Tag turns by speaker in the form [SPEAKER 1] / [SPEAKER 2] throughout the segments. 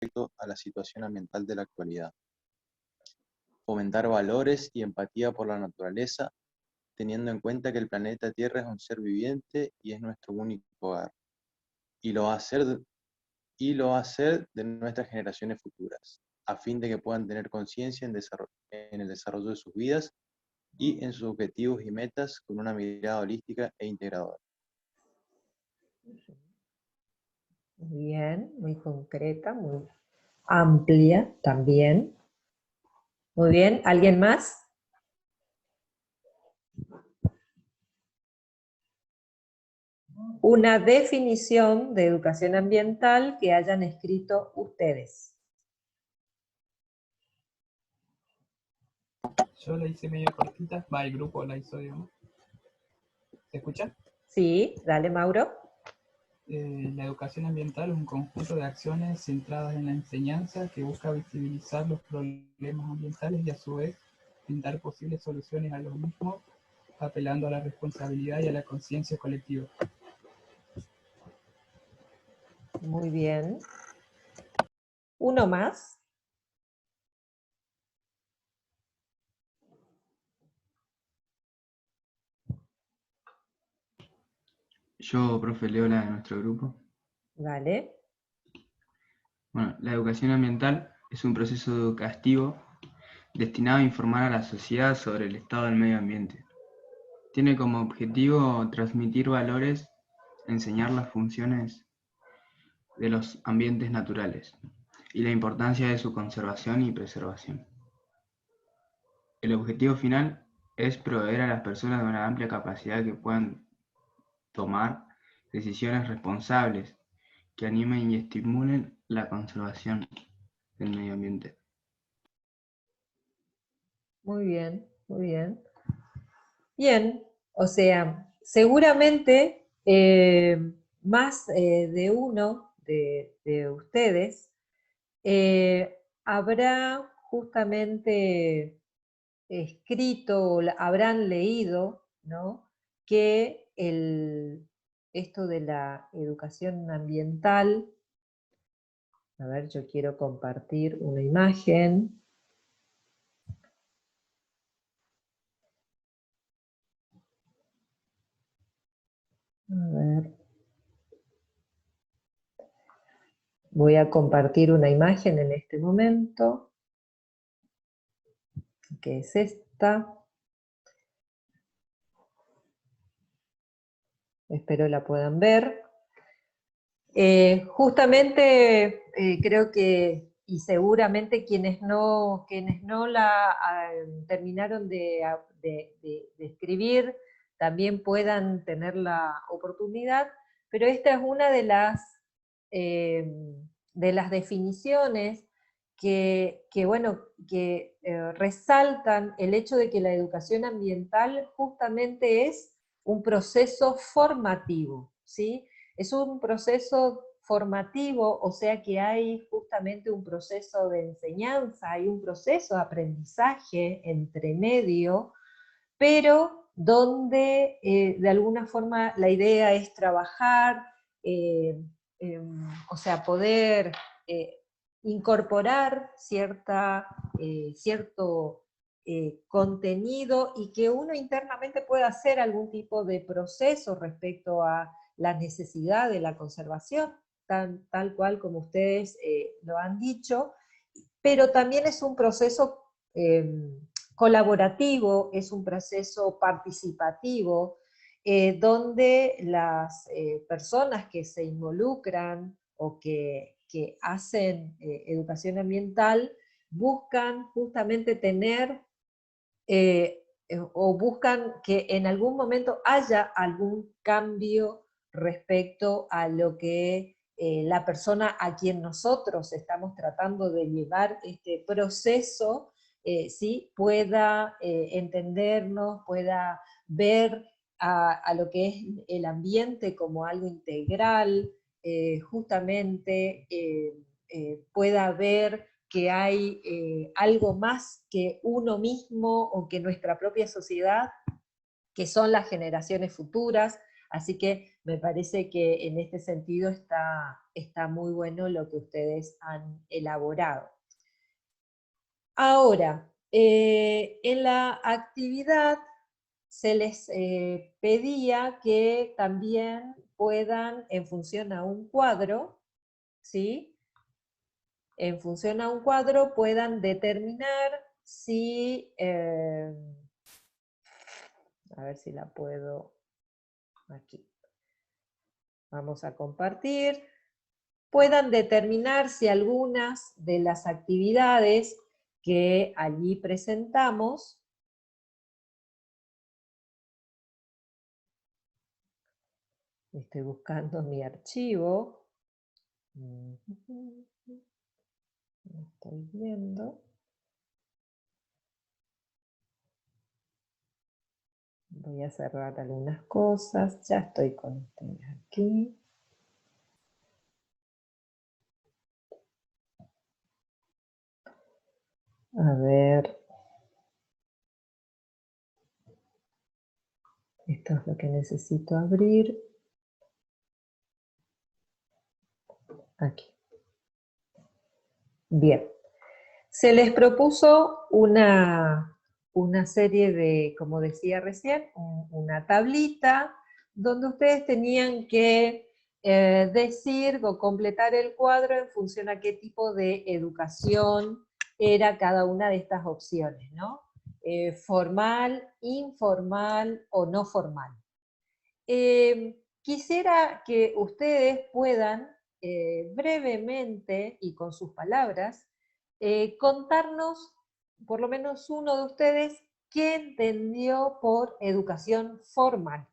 [SPEAKER 1] respecto a la situación ambiental de la actualidad. Fomentar valores y empatía por la naturaleza, teniendo en cuenta que el planeta Tierra es un ser viviente y es nuestro único hogar. Y lo va a hacer de nuestras generaciones futuras, a fin de que puedan tener conciencia en el desarrollo de sus vidas y en sus objetivos y metas con una mirada holística e integradora.
[SPEAKER 2] Bien, muy concreta, muy amplia también. Muy bien, ¿alguien más? Una definición de educación ambiental que hayan escrito ustedes.
[SPEAKER 3] Yo la hice medio cortita, el grupo la hizo, digamos. ¿Se escucha?
[SPEAKER 2] Sí, dale, Mauro.
[SPEAKER 3] La educación ambiental es un conjunto de acciones centradas en la enseñanza que busca visibilizar los problemas ambientales y a su vez brindar posibles soluciones a los mismos, apelando a la responsabilidad y a la conciencia colectiva.
[SPEAKER 2] Muy bien. ¿Uno más?
[SPEAKER 4] Yo, profe, leo la de nuestro grupo.
[SPEAKER 2] Dale.
[SPEAKER 4] Bueno, la educación ambiental es un proceso educativo destinado a informar a la sociedad sobre el estado del medio ambiente. Tiene como objetivo transmitir valores, enseñar las funciones de los ambientes naturales y la importancia de su conservación y preservación. El objetivo final es proveer a las personas de una amplia capacidad que puedan tomar decisiones responsables que animen y estimulen la conservación del medio ambiente.
[SPEAKER 2] Muy bien, muy bien. Bien, o sea, seguramente más de uno de ustedes habrá justamente escrito, o habrán leído, ¿no?, que esto de la educación ambiental, a ver, yo quiero compartir una imagen. A ver. Voy a compartir una imagen en este momento, que es esta. Espero la puedan ver. Justamente creo que, y seguramente quienes no la terminaron de escribir, también puedan tener la oportunidad, pero esta es una de las definiciones que resaltan el hecho de que la educación ambiental justamente es un proceso formativo, ¿sí? Es un proceso formativo, o sea que hay justamente un proceso de enseñanza, hay un proceso de aprendizaje entre medio, pero donde de alguna forma la idea es trabajar, o sea, poder incorporar cierto contenido y que uno internamente pueda hacer algún tipo de proceso respecto a la necesidad de la conservación, tal cual como ustedes lo han dicho, pero también es un proceso colaborativo, es un proceso participativo, donde las personas que se involucran o que hacen educación ambiental buscan justamente tener o buscan que en algún momento haya algún cambio respecto a lo que la persona a quien nosotros estamos tratando de llevar este proceso, ¿sí?, pueda entendernos, pueda ver a lo que es el ambiente como algo integral, justamente pueda ver que hay algo más que uno mismo o que nuestra propia sociedad, que son las generaciones futuras. Así que Me parece que en este sentido está muy bueno lo que ustedes han elaborado. Ahora, en la actividad se les pedía que también puedan, en función a un cuadro, ¿sí? En función a un cuadro puedan determinar si, a ver si la puedo, aquí, vamos a compartir, puedan determinar si algunas de las actividades que allí presentamos, estoy buscando mi archivo, no estoy viendo, voy a cerrar algunas cosas, ya estoy con ustedes aquí. A ver, esto es lo que necesito abrir. Aquí. Bien. Se les propuso una serie de, como decía recién, una tablita, donde ustedes tenían que decir o completar el cuadro en función a qué tipo de educación era cada una de estas opciones, ¿no? Formal, informal o no formal. Quisiera que ustedes puedan brevemente y con sus palabras contarnos, por lo menos uno de ustedes, qué entendió por educación formal.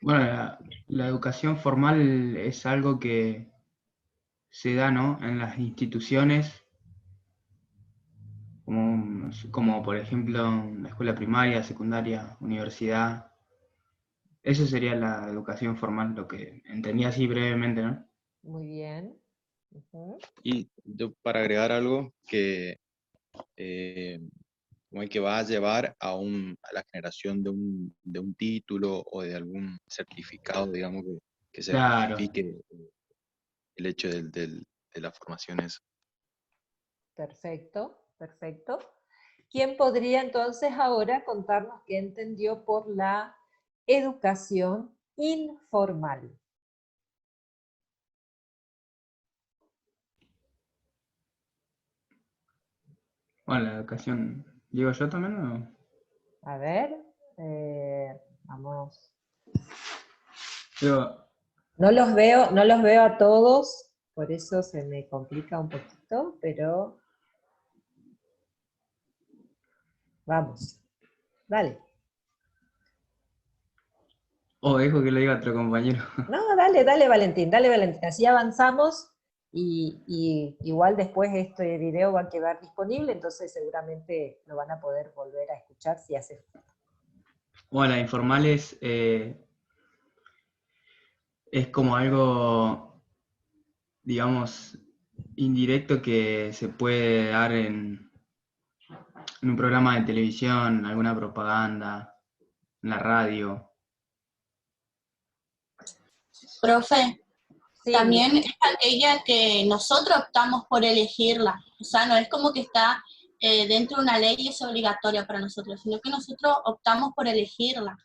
[SPEAKER 4] Bueno, la educación formal es algo que se da, ¿no?, en las instituciones, como por ejemplo la escuela primaria, secundaria, universidad. Eso sería la educación formal, lo que entendí así brevemente, ¿no?
[SPEAKER 2] Muy bien. Ujú.
[SPEAKER 1] Y yo, para agregar algo, que como el que va a llevar a la generación de un título o de algún certificado, digamos, que
[SPEAKER 4] Claro.
[SPEAKER 1] certifique el hecho de la formación esa.
[SPEAKER 2] Perfecto, perfecto. ¿Quién podría entonces ahora contarnos qué entendió por la educación informal?
[SPEAKER 4] Bueno, la educación, ¿digo yo también o?
[SPEAKER 2] A ver, vamos.
[SPEAKER 4] Digo,
[SPEAKER 2] No los veo a todos, por eso se me complica un poquito, pero vamos, dale.
[SPEAKER 4] o dejo que lo diga otro compañero.
[SPEAKER 2] No, dale Valentín, así avanzamos y igual después este video va a quedar disponible, entonces seguramente lo van a poder volver a escuchar si hace falta.
[SPEAKER 4] Bueno, la informal es como algo, digamos, indirecto que se puede dar en un programa de televisión, alguna propaganda, en la radio.
[SPEAKER 5] Profe,
[SPEAKER 2] Sí,
[SPEAKER 5] también es aquella que nosotros optamos por elegirla. O sea, no es como que está dentro de una ley y es obligatoria para nosotros, sino que nosotros optamos por elegirla.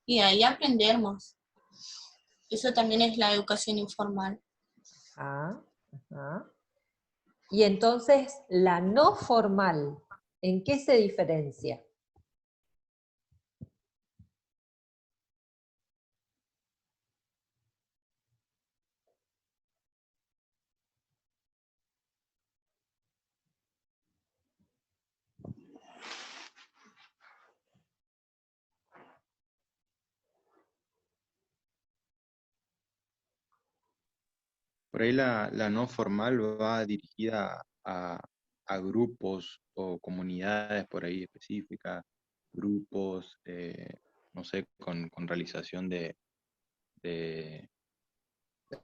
[SPEAKER 5] Y ahí aprendemos. Eso también es la educación informal.
[SPEAKER 2] ah, ajá. Y entonces la no formal, ¿en qué se diferencia?
[SPEAKER 1] Por ahí la no formal va dirigida a grupos o comunidades por ahí específicas, grupos, no sé, con realización de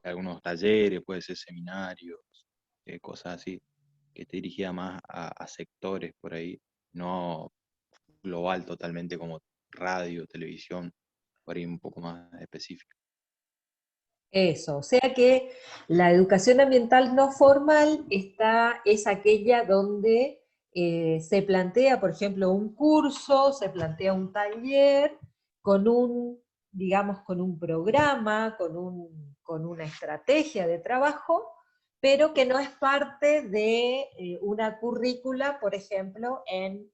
[SPEAKER 1] algunos talleres, puede ser seminarios, cosas así. que esté dirigida más a sectores por ahí, no global totalmente como radio, televisión, por ahí un poco más específico.
[SPEAKER 2] Eso, o sea que la educación ambiental no formal es aquella donde se plantea, por ejemplo, un curso, se plantea un taller con un, digamos, con un programa, con una estrategia de trabajo, pero que no es parte de una currícula, por ejemplo, en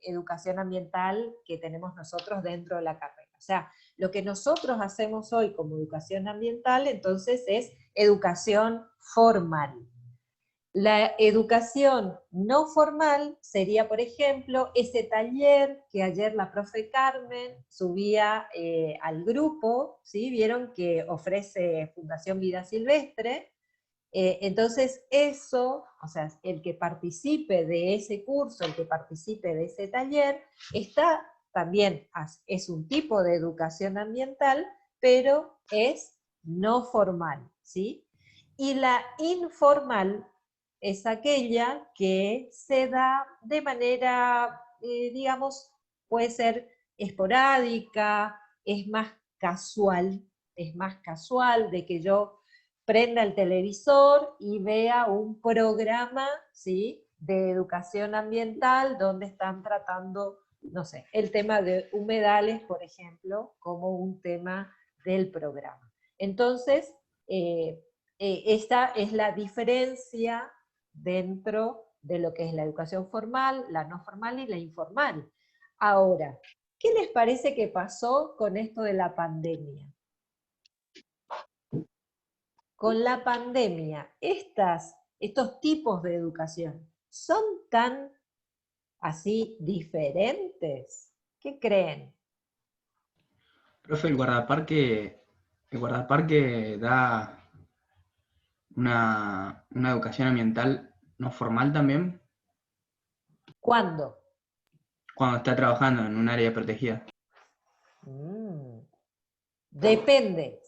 [SPEAKER 2] educación ambiental que tenemos nosotros dentro de la carrera. O sea, lo que nosotros hacemos hoy como educación ambiental, entonces, es educación formal. La educación no formal sería, por ejemplo, ese taller que ayer la profe Carmen subía al grupo, ¿sí? Vieron que ofrece Fundación Vida Silvestre. Entonces eso, o sea, el que participe de ese curso, el que participe de ese taller, está también, es un tipo de educación ambiental, pero es no formal, ¿sí? Y la informal es aquella que se da de manera, digamos, puede ser esporádica, es más casual de que yo prenda el televisor y vea un programa, ¿sí?, de educación ambiental donde están tratando, no sé, el tema de humedales, por ejemplo, como un tema del programa. Entonces, esta es la diferencia dentro de lo que es la educación formal, la no formal y la informal. Ahora, ¿qué les parece que pasó con esto de la pandemia? Con la pandemia, estos tipos de educación, ¿son tan así diferentes? ¿Qué creen?
[SPEAKER 4] Profe, el guardaparque da una educación ambiental no formal también
[SPEAKER 2] ¿Cuándo?
[SPEAKER 4] cuando está trabajando en un área protegida.
[SPEAKER 2] Mm, Depende,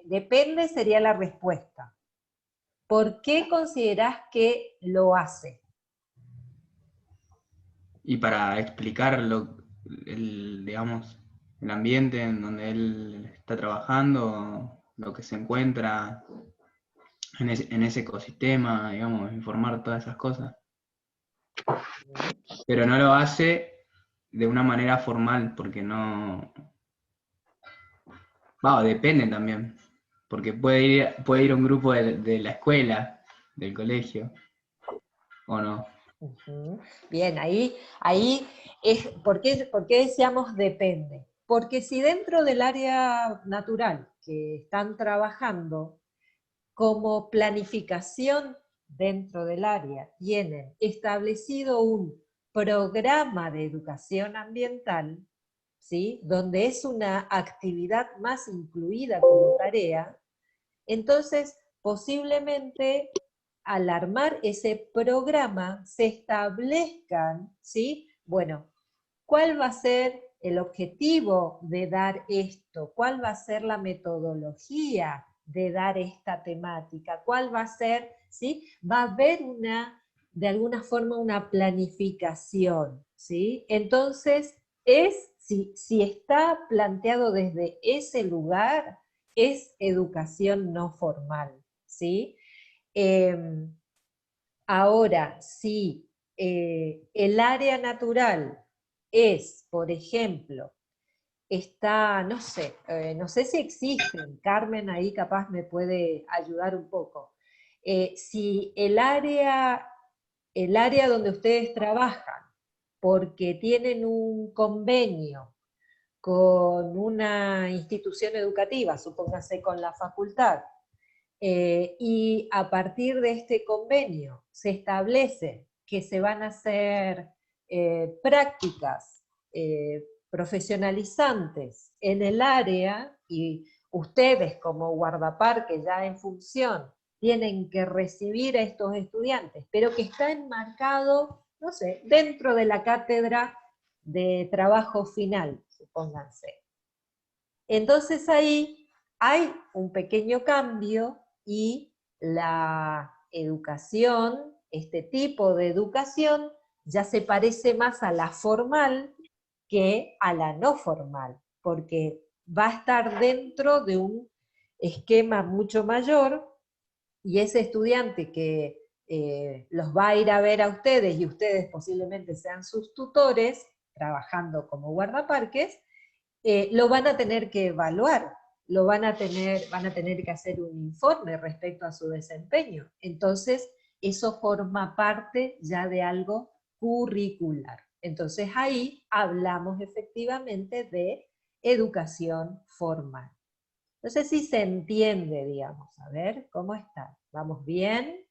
[SPEAKER 2] depende sería la respuesta. ¿Por qué considerás que lo hace?
[SPEAKER 4] Y para explicar digamos, el ambiente en donde él está trabajando, lo que se encuentra en ese ecosistema, digamos, informar todas esas cosas. Pero no lo hace de una manera formal, porque no... depende también, porque puede ir un grupo de la escuela, del colegio, o no.
[SPEAKER 2] Bien, ahí es, por qué decíamos depende? Porque si dentro del área natural que están trabajando como planificación dentro del área tienen establecido un programa de educación ambiental, ¿sí?, donde es una actividad más incluida como tarea, entonces posiblemente al armar ese programa se establezcan, ¿sí?, bueno, ¿cuál va a ser el objetivo de dar esto? ¿Cuál va a ser la metodología de dar esta temática? ¿Cuál va a ser, sí? Va a haber de alguna forma, una planificación, ¿sí? Entonces, si está planteado desde ese lugar, es educación no formal, ¿sí? Ahora, si el área natural es, por ejemplo, no sé, no sé si existen, Carmen ahí capaz me puede ayudar un poco. Si el área donde ustedes trabajan, porque tienen un convenio con una institución educativa, supóngase con la facultad, y a partir de este convenio se establece que se van a hacer prácticas profesionalizantes en el área, y ustedes como guardaparque ya en función tienen que recibir a estos estudiantes, pero que está enmarcado, no sé, dentro de la cátedra de trabajo final, supónganse. Entonces ahí hay un pequeño cambio y la educación este tipo de educación ya se parece más a la formal que a la no formal, porque va a estar dentro de un esquema mucho mayor, y ese estudiante que los va a ir a ver a ustedes, y ustedes posiblemente sean sus tutores, trabajando como guardaparques, lo van a tener que evaluar, van a tener que hacer un informe respecto a su desempeño. Entonces, eso forma parte ya de algo curricular. Entonces ahí hablamos efectivamente de educación formal. No sé si se entiende, digamos. A ver, ¿cómo está? ¿Vamos bien?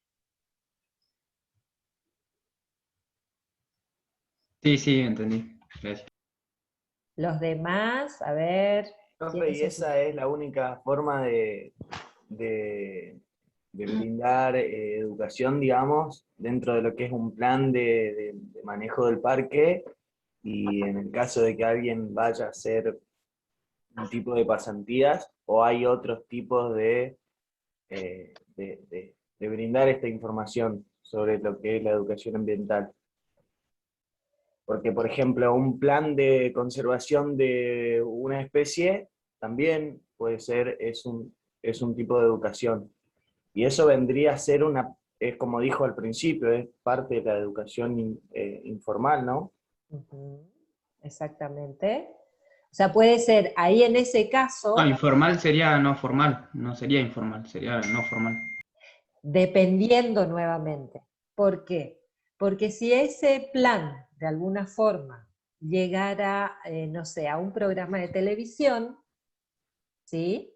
[SPEAKER 4] Sí, sí, entendí. Gracias.
[SPEAKER 2] Los demás, a ver.
[SPEAKER 6] Profe, y esa es la única forma de brindar educación, digamos, dentro de lo que es un plan de manejo del parque, y en el caso de que alguien vaya a hacer un tipo de pasantías, o hay otros tipos de brindar esta información sobre lo que es la educación ambiental. Porque, por ejemplo, un plan de conservación de una especie también puede ser, es un tipo de educación. Y eso vendría a ser es como dijo al principio, es parte de la educación informal, ¿no?
[SPEAKER 2] Exactamente. O sea, puede ser, ahí en ese caso,
[SPEAKER 4] No, informal sería no formal, no sería informal, sería no formal.
[SPEAKER 2] dependiendo nuevamente. ¿Por qué? Porque si ese plan, de alguna forma, llegara, no sé, a un programa de televisión, ¿sí?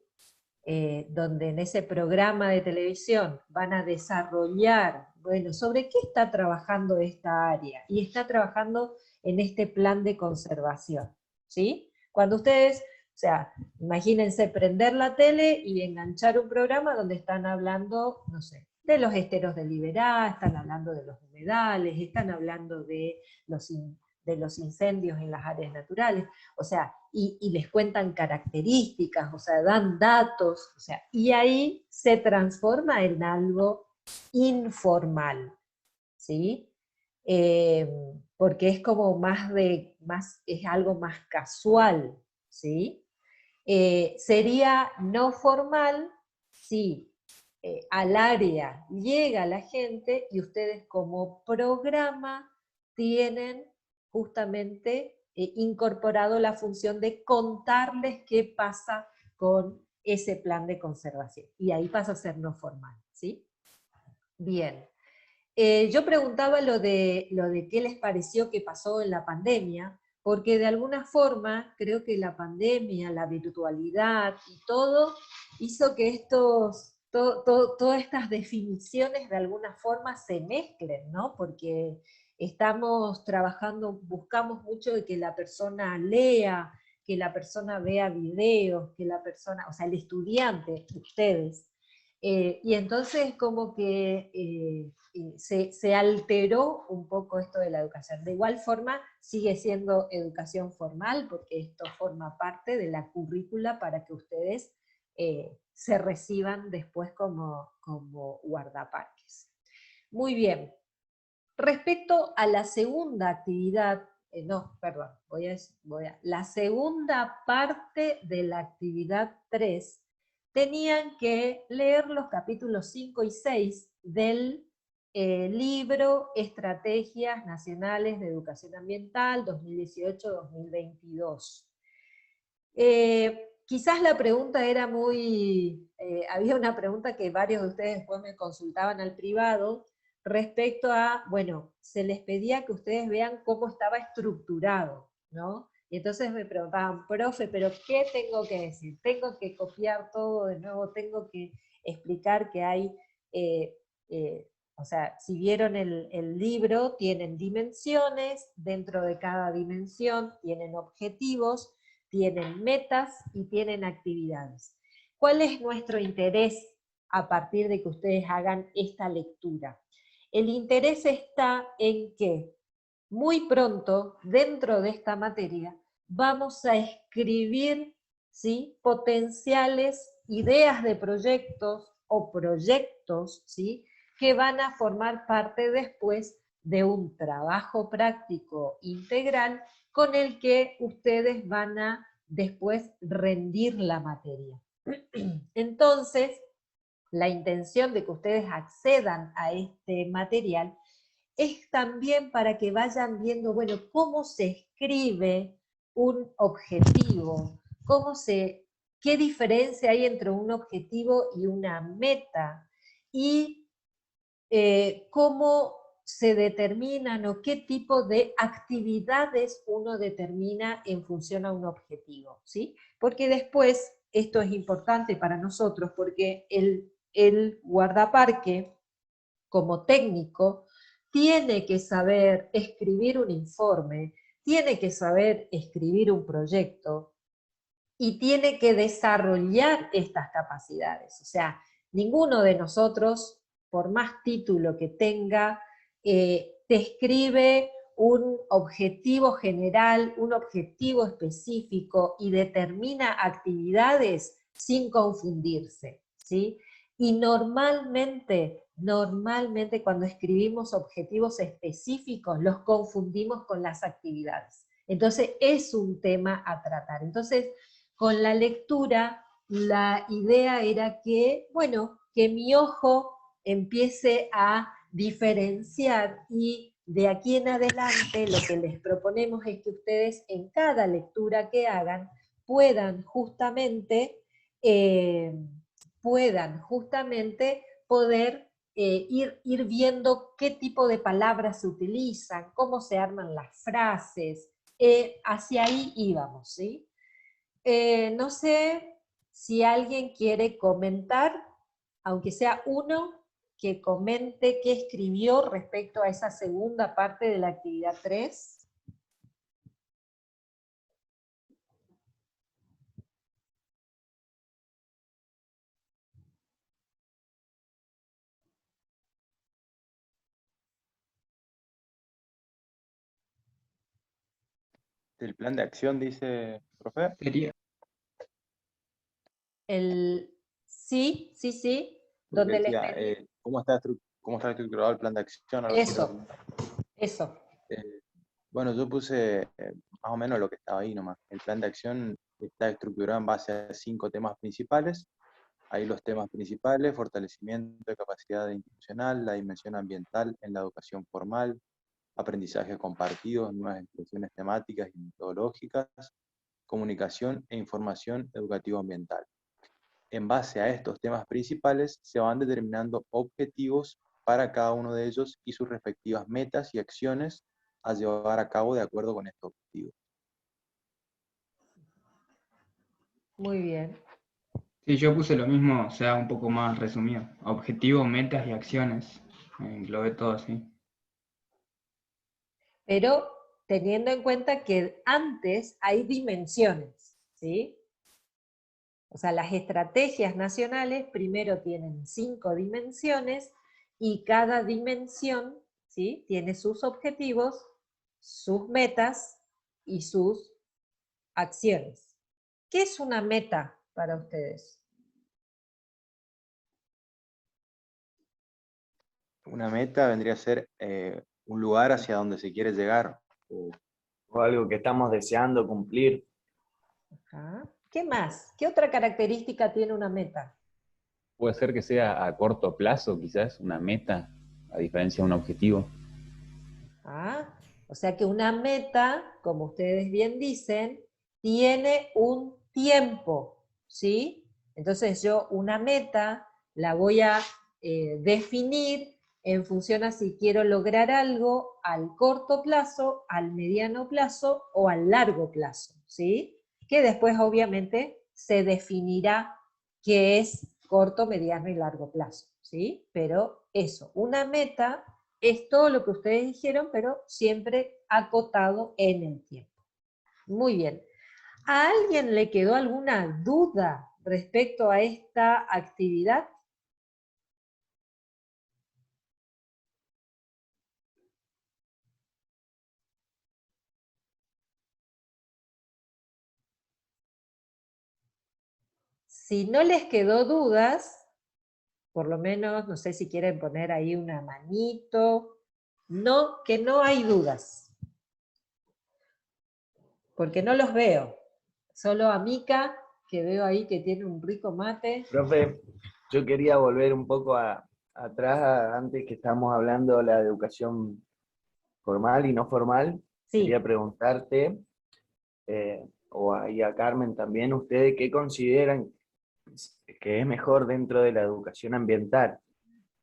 [SPEAKER 2] Donde en ese programa de televisión van a desarrollar, bueno, sobre qué está trabajando esta área, y está trabajando en este plan de conservación, ¿sí? Cuando ustedes, o sea, imagínense prender la tele y enganchar un programa donde están hablando, no sé, de los esteros de Liberá, están hablando de los humedales, están hablando de los incendios en las áreas naturales, o sea, y les cuentan características, o sea, dan datos, o sea, y ahí se transforma en algo informal, ¿sí? Porque es como es algo más casual, ¿sí? Sería no formal si al área llega la gente y ustedes como programa tienen justamente incorporado la función de contarles qué pasa con ese plan de conservación. Y ahí pasa a ser no formal, ¿sí? Bien. Yo preguntaba lo de qué les pareció que pasó en la pandemia, porque de alguna forma creo que la pandemia, la virtualidad y todo, hizo que todas estas definiciones de alguna forma se mezclen, ¿no? Porque estamos trabajando, buscamos mucho de que la persona lea, que la persona vea videos, que la persona, o sea, el estudiante, ustedes, y entonces como que se alteró un poco esto de la educación. De igual forma sigue siendo educación formal, porque esto forma parte de la currícula para que ustedes se reciban después como guardaparques. Muy bien. Respecto a la segunda actividad, la segunda parte de la actividad 3, tenían que leer los capítulos 5 y 6 del libro Estrategias Nacionales de Educación Ambiental 2018-2022. Quizás la pregunta era había una pregunta que varios de ustedes después me consultaban al privado, respecto a, bueno, se les pedía que ustedes vean cómo estaba estructurado, ¿no? Y entonces me preguntaban, profe, ¿pero qué tengo que decir? ¿Tengo que copiar todo de nuevo? ¿Tengo que explicar que hay, o sea, si vieron el libro, tienen dimensiones, dentro de cada dimensión tienen objetivos, tienen metas y tienen actividades? ¿Cuál es nuestro interés a partir de que ustedes hagan esta lectura? El interés está en que muy pronto, dentro de esta materia, vamos a escribir, ¿sí?, potenciales ideas de proyectos o proyectos, ¿sí?, que van a formar parte después de un trabajo práctico integral con el que ustedes van a después rendir la materia. Entonces, la intención de que ustedes accedan a este material es también para que vayan viendo, bueno, cómo se escribe un objetivo, qué diferencia hay entre un objetivo y una meta, y cómo se determinan o qué tipo de actividades uno determina en función a un objetivo, ¿sí? Porque después, esto es importante para nosotros, porque el guardaparque, como técnico, tiene que saber escribir un informe, tiene que saber escribir un proyecto y tiene que desarrollar estas capacidades. O sea, ninguno de nosotros, por más título que tenga, describe un objetivo general, un objetivo específico y determina actividades sin confundirse, ¿sí? Y normalmente cuando escribimos objetivos específicos los confundimos con las actividades. Entonces es un tema a tratar. Entonces, con la lectura, la idea era que, bueno, que mi ojo empiece a diferenciar, y de aquí en adelante lo que les proponemos es que ustedes en cada lectura que hagan puedan justamente poder ir viendo qué tipo de palabras se utilizan, cómo se arman las frases, hacia ahí íbamos, ¿sí? No sé si alguien quiere comentar, aunque sea uno, que comente qué escribió respecto a esa segunda parte de la actividad 3.
[SPEAKER 1] Del plan de acción, dice, profe.
[SPEAKER 4] Sería,
[SPEAKER 2] Sí,
[SPEAKER 1] Porque
[SPEAKER 2] donde les
[SPEAKER 1] decía,
[SPEAKER 2] pedí.
[SPEAKER 1] cómo está estructurado el plan de acción, algo así.
[SPEAKER 2] Eso.
[SPEAKER 1] Bueno, yo puse más o menos lo que estaba ahí nomás. El plan de acción está estructurado en base a 5 temas principales. Ahí los temas principales: fortalecimiento de capacidad institucional, la dimensión ambiental en la educación formal, aprendizaje compartido, nuevas expresiones temáticas y metodológicas, comunicación e información educativo-ambiental. En base a estos temas principales se van determinando objetivos para cada uno de ellos y sus respectivas metas y acciones a llevar a cabo de acuerdo con estos objetivos.
[SPEAKER 2] Muy bien.
[SPEAKER 4] sí, yo puse lo mismo, o sea, un poco más resumido. Objetivos, metas y acciones. Englobé todo así.
[SPEAKER 2] Pero teniendo en cuenta que antes hay dimensiones, ¿sí? O sea, las estrategias nacionales primero tienen 5 dimensiones, y cada dimensión, ¿sí?, tiene sus objetivos, sus metas y sus acciones. ¿Qué es una meta para ustedes?
[SPEAKER 1] Una meta vendría a ser un lugar hacia donde se quiere llegar.
[SPEAKER 6] O algo que estamos deseando cumplir.
[SPEAKER 2] Ajá. ¿Qué más? ¿Qué otra característica tiene una meta?
[SPEAKER 7] Puede ser que sea a corto plazo, quizás, una meta, a diferencia de un objetivo.
[SPEAKER 2] ¿Ah? O sea que una meta, como ustedes bien dicen, tiene un tiempo, ¿sí? Entonces yo una meta la voy a definir en función a si quiero lograr algo al corto plazo, al mediano plazo o al largo plazo, ¿sí? Que después obviamente se definirá qué es corto, mediano y largo plazo, ¿sí? Pero eso, una meta es todo lo que ustedes dijeron, pero siempre acotado en el tiempo. Muy bien. ¿A alguien le quedó alguna duda respecto a esta actividad? Si no les quedó dudas, por lo menos, no sé si quieren poner ahí una manito. No, que no hay dudas. Porque no los veo. Solo a Mica, que veo ahí que tiene un rico mate.
[SPEAKER 6] Profe, yo quería volver un poco atrás, antes que estábamos hablando de la educación formal y no formal.
[SPEAKER 2] Sí.
[SPEAKER 6] Quería preguntarte, o ahí a Carmen también, ¿ustedes qué consideran que es mejor dentro de la educación ambiental?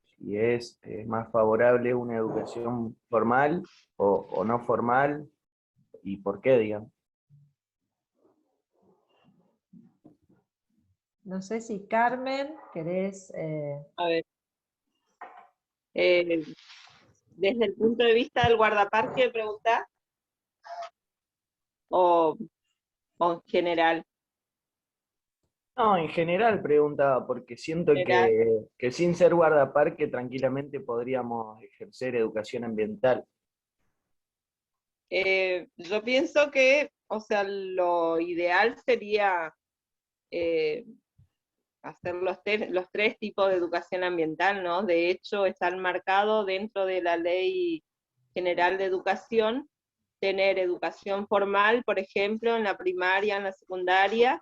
[SPEAKER 6] Si es más favorable una educación formal o no formal, y por qué, digamos.
[SPEAKER 2] No sé si Carmen, querés...
[SPEAKER 8] A ver, desde el punto de vista del guardaparque, ¿preguntás? ¿O en general?
[SPEAKER 6] No, en general preguntaba, porque siento que sin ser guardaparque tranquilamente podríamos ejercer educación ambiental.
[SPEAKER 8] Yo pienso que, o sea, lo ideal sería hacer los tres tipos de educación ambiental, ¿no? De hecho, está marcado dentro de la Ley General de Educación, tener educación formal, por ejemplo, en la primaria, en la secundaria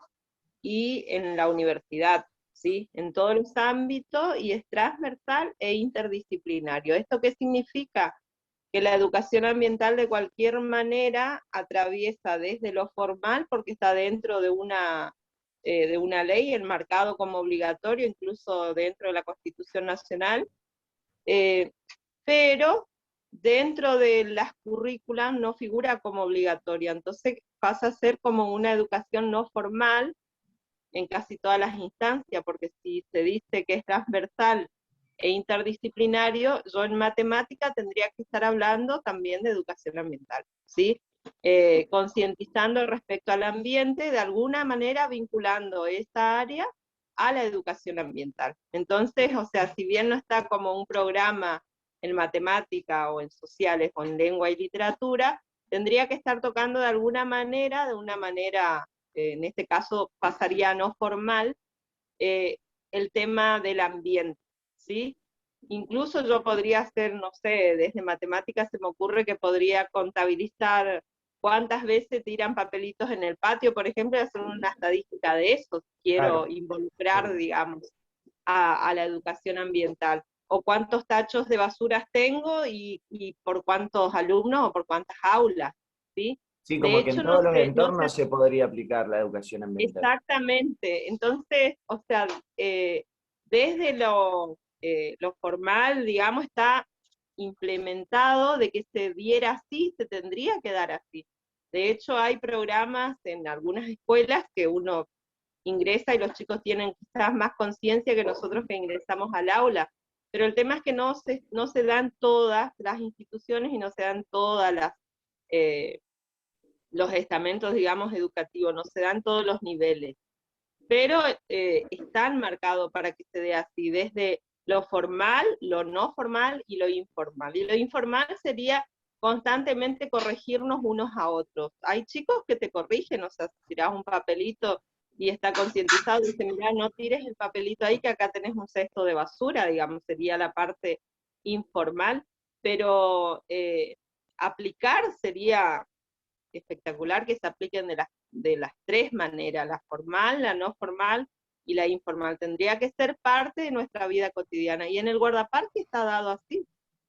[SPEAKER 8] y en la universidad, ¿sí? En todos los ámbitos, y es transversal e interdisciplinario. ¿Esto qué significa? Que la educación ambiental de cualquier manera atraviesa desde lo formal, porque está dentro de una ley, enmarcado como obligatorio, incluso dentro de la Constitución Nacional, pero dentro de las currículas no figura como obligatoria, entonces pasa a ser como una educación no formal en casi todas las instancias, porque si se dice que es transversal e interdisciplinario, yo en matemática tendría que estar hablando también de educación ambiental, ¿sí? Concientizando respecto al ambiente, de alguna manera vinculando esa área a la educación ambiental. Entonces, o sea, si bien no está como un programa en matemática o en sociales o en lengua y literatura, tendría que estar tocando de una manera, en este caso pasaría a no formal, el tema del ambiente, ¿sí? Incluso yo podría hacer, no sé, desde matemáticas se me ocurre que podría contabilizar cuántas veces tiran papelitos en el patio, por ejemplo, y hacer una estadística de eso, quiero involucrar, digamos, a la educación ambiental. O cuántos tachos de basuras tengo y por cuántos alumnos o por cuántas aulas, ¿sí?
[SPEAKER 6] Sí,
[SPEAKER 8] De
[SPEAKER 6] como que
[SPEAKER 8] hecho,
[SPEAKER 6] en todos los
[SPEAKER 8] no
[SPEAKER 6] entornos
[SPEAKER 8] se
[SPEAKER 6] se podría aplicar la educación ambiental.
[SPEAKER 8] exactamente. Entonces, o sea, desde lo formal, digamos, está implementado de que se diera así, se tendría que dar así. De hecho, hay programas en algunas escuelas que uno ingresa y los chicos tienen quizás más conciencia que nosotros que ingresamos al aula, pero el tema es que no se dan todas las instituciones y no se dan todas los estamentos, digamos, educativos, no se dan todos los niveles, pero están marcados para que se dé así, desde lo formal, lo no formal y lo informal. Y lo informal sería constantemente corregirnos unos a otros. Hay chicos que te corrigen, o sea, si tirás un papelito y está concientizado, dice, mira, no tires el papelito ahí que acá tenés un cesto de basura, digamos, sería la parte informal, pero aplicar sería espectacular que se apliquen de las tres maneras, la formal, la no formal y la informal. Tendría que ser parte de nuestra vida cotidiana. Y en el guardaparque está dado así,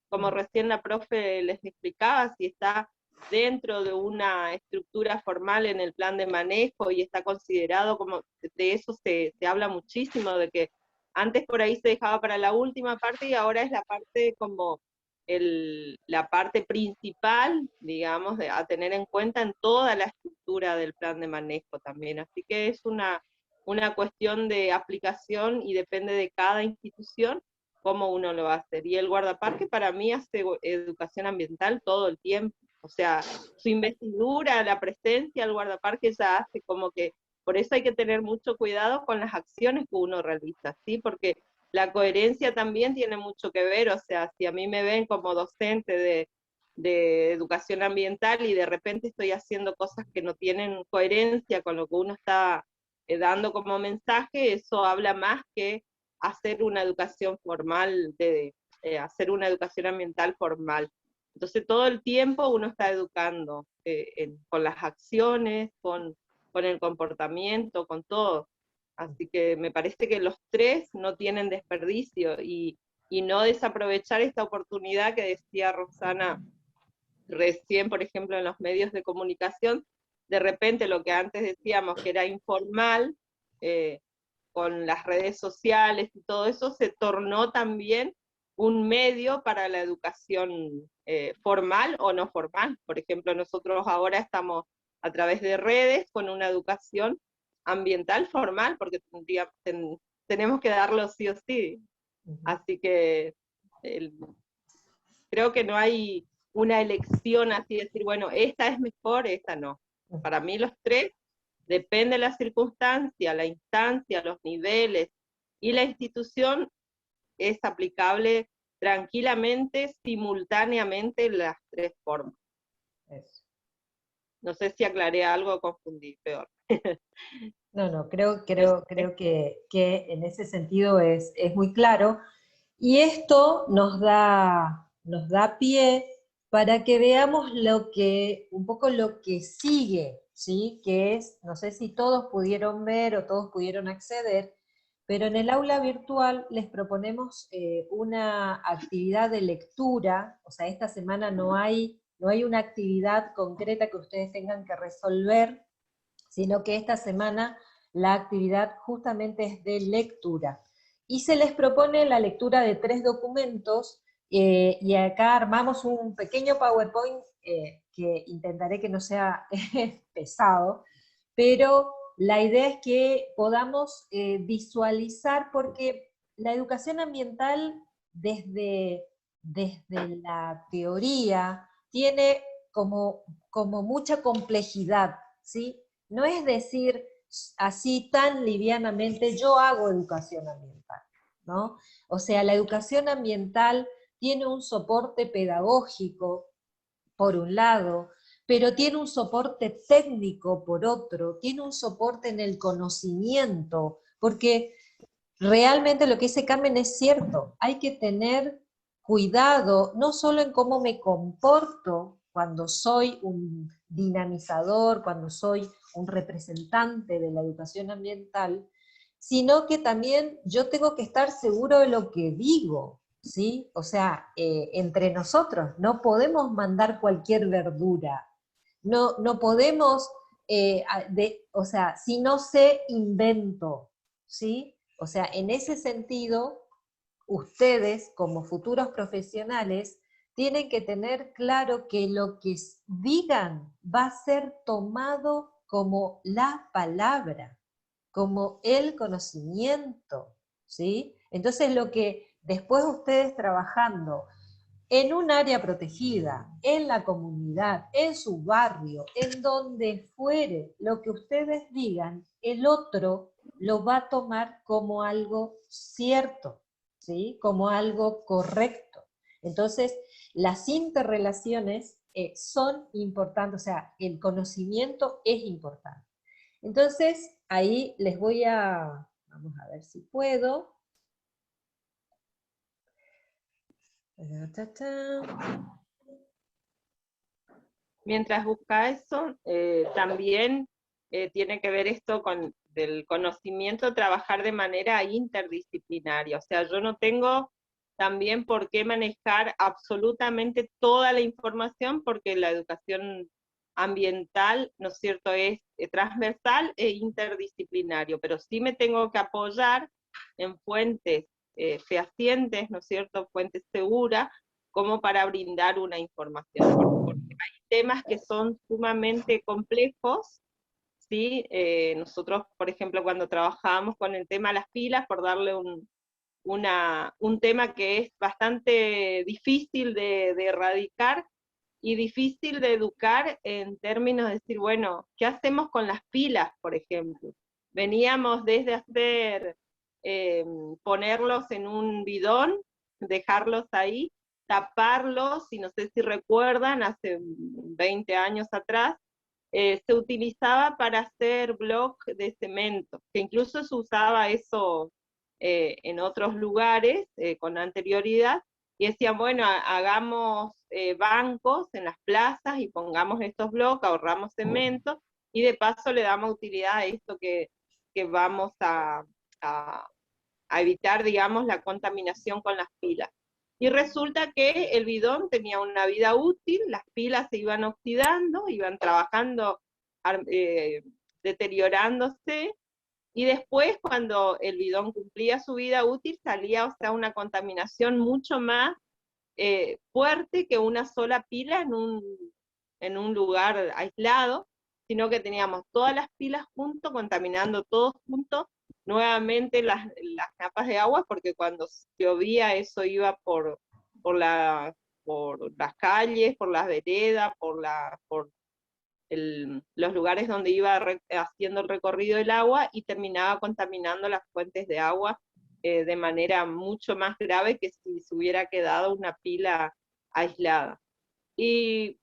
[SPEAKER 8] como recién la profe les explicaba, si está dentro de una estructura formal en el plan de manejo y está considerado como, de eso se habla muchísimo, de que antes por ahí se dejaba para la última parte y ahora es la parte como la parte principal, digamos, a tener en cuenta en toda la estructura del plan de manejo también. Así que es una cuestión de aplicación y depende de cada institución cómo uno lo va a hacer. Y el guardaparque para mí hace educación ambiental todo el tiempo. O sea, su investidura, la presencia del guardaparque ya hace como que, por eso hay que tener mucho cuidado con las acciones que uno realiza, ¿sí? Porque la coherencia también tiene mucho que ver, o sea, si a mí me ven como docente de educación ambiental y de repente estoy haciendo cosas que no tienen coherencia con lo que uno está dando como mensaje, eso habla más que hacer una educación formal, hacer una educación ambiental formal. Entonces todo el tiempo uno está educando, con las acciones, con el comportamiento, con todo. Así que me parece que los tres no tienen desperdicio, y no desaprovechar esta oportunidad que decía Roxana recién, por ejemplo, en los medios de comunicación. De repente lo que antes decíamos que era informal, con las redes sociales y todo eso, se tornó también un medio para la educación formal o no formal. Por ejemplo, nosotros ahora estamos a través de redes con una educación ambiental formal, porque tenemos que darlo sí o sí. Así que creo que no hay una elección así, decir, bueno, esta es mejor, esta no. Para mí los tres, depende de la circunstancia, la instancia, los niveles y la institución, es aplicable tranquilamente, simultáneamente, las tres formas.
[SPEAKER 2] Eso.
[SPEAKER 8] No sé si aclaré algo o confundí, peor.
[SPEAKER 2] No, creo que en ese sentido es muy claro, y esto nos da pie para que veamos un poco lo que sigue, ¿sí? Que es, no sé si todos pudieron ver o todos pudieron acceder, pero en el aula virtual les proponemos una actividad de lectura. O sea, esta semana no hay una actividad concreta que ustedes tengan que resolver, sino que esta semana la actividad justamente es de lectura. Y se les propone la lectura de 3 documentos, y acá armamos un pequeño PowerPoint que intentaré que no sea pesado, pero la idea es que podamos visualizar, porque la educación ambiental desde la teoría tiene como mucha complejidad, ¿sí? No es decir así tan livianamente, yo hago educación ambiental, ¿no? O sea, la educación ambiental tiene un soporte pedagógico, por un lado, pero tiene un soporte técnico por otro, tiene un soporte en el conocimiento, porque realmente lo que dice Carmen es cierto, hay que tener cuidado, no solo en cómo me comporto cuando soy un dinamizador, cuando soy un representante de la educación ambiental, sino que también yo tengo que estar seguro de lo que digo, ¿sí? O sea, entre nosotros no podemos mandar cualquier verdura, no podemos, o sea, si no sé, invento, ¿sí? O sea, en ese sentido, ustedes como futuros profesionales tienen que tener claro que lo que digan va a ser tomado como la palabra, como el conocimiento, ¿sí? Entonces lo que después ustedes trabajando en un área protegida, en la comunidad, en su barrio, en donde fuere, lo que ustedes digan, el otro lo va a tomar como algo cierto, ¿sí? Como algo correcto. Entonces, las interrelaciones son importantes, o sea, el conocimiento es importante. Entonces, ahí les voy vamos a ver si puedo.
[SPEAKER 8] Mientras busca eso, también tiene que ver esto con el conocimiento, trabajar de manera interdisciplinaria. O sea, yo no tengo también por qué manejar absolutamente toda la información, porque la educación ambiental, ¿no es cierto?, es transversal e interdisciplinario, pero sí me tengo que apoyar en fuentes fehacientes, ¿no es cierto?, fuentes seguras, como para brindar una información, porque hay temas que son sumamente complejos, ¿sí? Nosotros, por ejemplo, cuando trabajábamos con el tema de las pilas, por darle un tema que es bastante difícil de erradicar y difícil de educar en términos de decir, bueno, ¿qué hacemos con las pilas, por ejemplo? Veníamos desde hacer, ponerlos en un bidón, dejarlos ahí, taparlos, y no sé si recuerdan, hace 20 años atrás, se utilizaba para hacer block de cemento, que incluso se usaba eso en otros lugares con anterioridad, y decían, bueno, hagamos bancos en las plazas y pongamos estos bloques, ahorramos cemento, y de paso le damos utilidad a esto que vamos a evitar, digamos, la contaminación con las pilas. Y resulta que el bidón tenía una vida útil, las pilas se iban oxidando, iban trabajando, deteriorándose, y después cuando el bidón cumplía su vida útil salía, o sea, una contaminación mucho más fuerte que una sola pila en un lugar aislado, sino que teníamos todas las pilas juntos, contaminando todos juntos, nuevamente las napas de agua, porque cuando llovía eso iba por las calles, por las veredas, por los lugares donde iba haciendo el recorrido del agua, y terminaba contaminando las fuentes de agua de manera mucho más grave que si se hubiera quedado una pila aislada. Y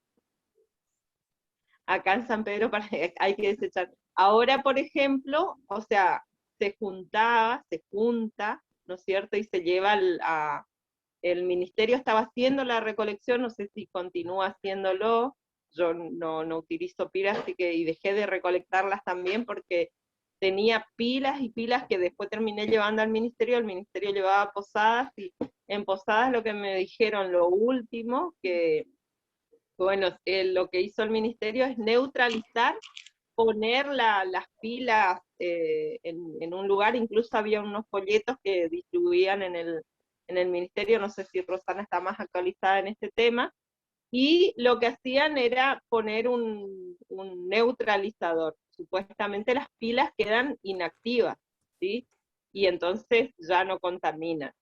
[SPEAKER 8] acá en San Pedro hay que desechar. Ahora, por ejemplo, o sea, se junta, ¿no es cierto? Y se lleva el ministerio estaba haciendo la recolección, no sé si continúa haciéndolo, yo no utilizo pilas, así que, y dejé de recolectarlas también porque tenía pilas y pilas que después terminé llevando al ministerio, el ministerio llevaba a Posadas, y en Posadas lo que me dijeron, lo último, que bueno, lo que hizo el ministerio es neutralizar, poner las pilas en un lugar, incluso había unos folletos que distribuían en el ministerio, no sé si Rosana está más actualizada en este tema, y lo que hacían era poner un neutralizador. Supuestamente las pilas quedan inactivas, ¿sí? Y entonces ya no contaminan.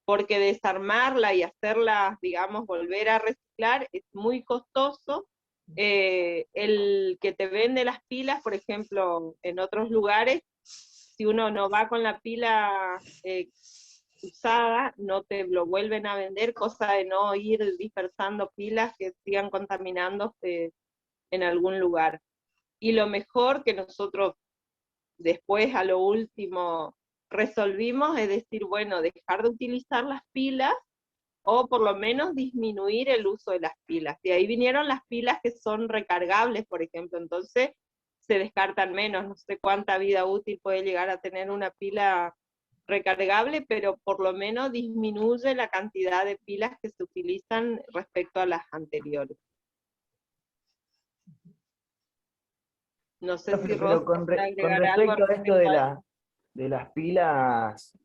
[SPEAKER 8] Porque desarmarla y hacerlas, digamos, volver a reciclar es muy costoso. El que te vende las pilas, por ejemplo, en otros lugares, si uno no va con la pila usada, no te lo vuelven a vender, cosa de no ir dispersando pilas que sigan contaminando en algún lugar. Y lo mejor que nosotros después a lo último resolvimos es decir, bueno, dejar de utilizar las pilas o por lo menos disminuir el uso de las pilas. Y ahí vinieron las pilas que son recargables, por ejemplo, entonces se descartan menos, no sé cuánta vida útil puede llegar a tener una pila recargable, pero por lo menos disminuye la cantidad de pilas que se utilizan respecto a las anteriores. No sé si
[SPEAKER 6] Pero
[SPEAKER 8] Rosa
[SPEAKER 6] con
[SPEAKER 8] agregar algo
[SPEAKER 6] respecto a esto de las pilas,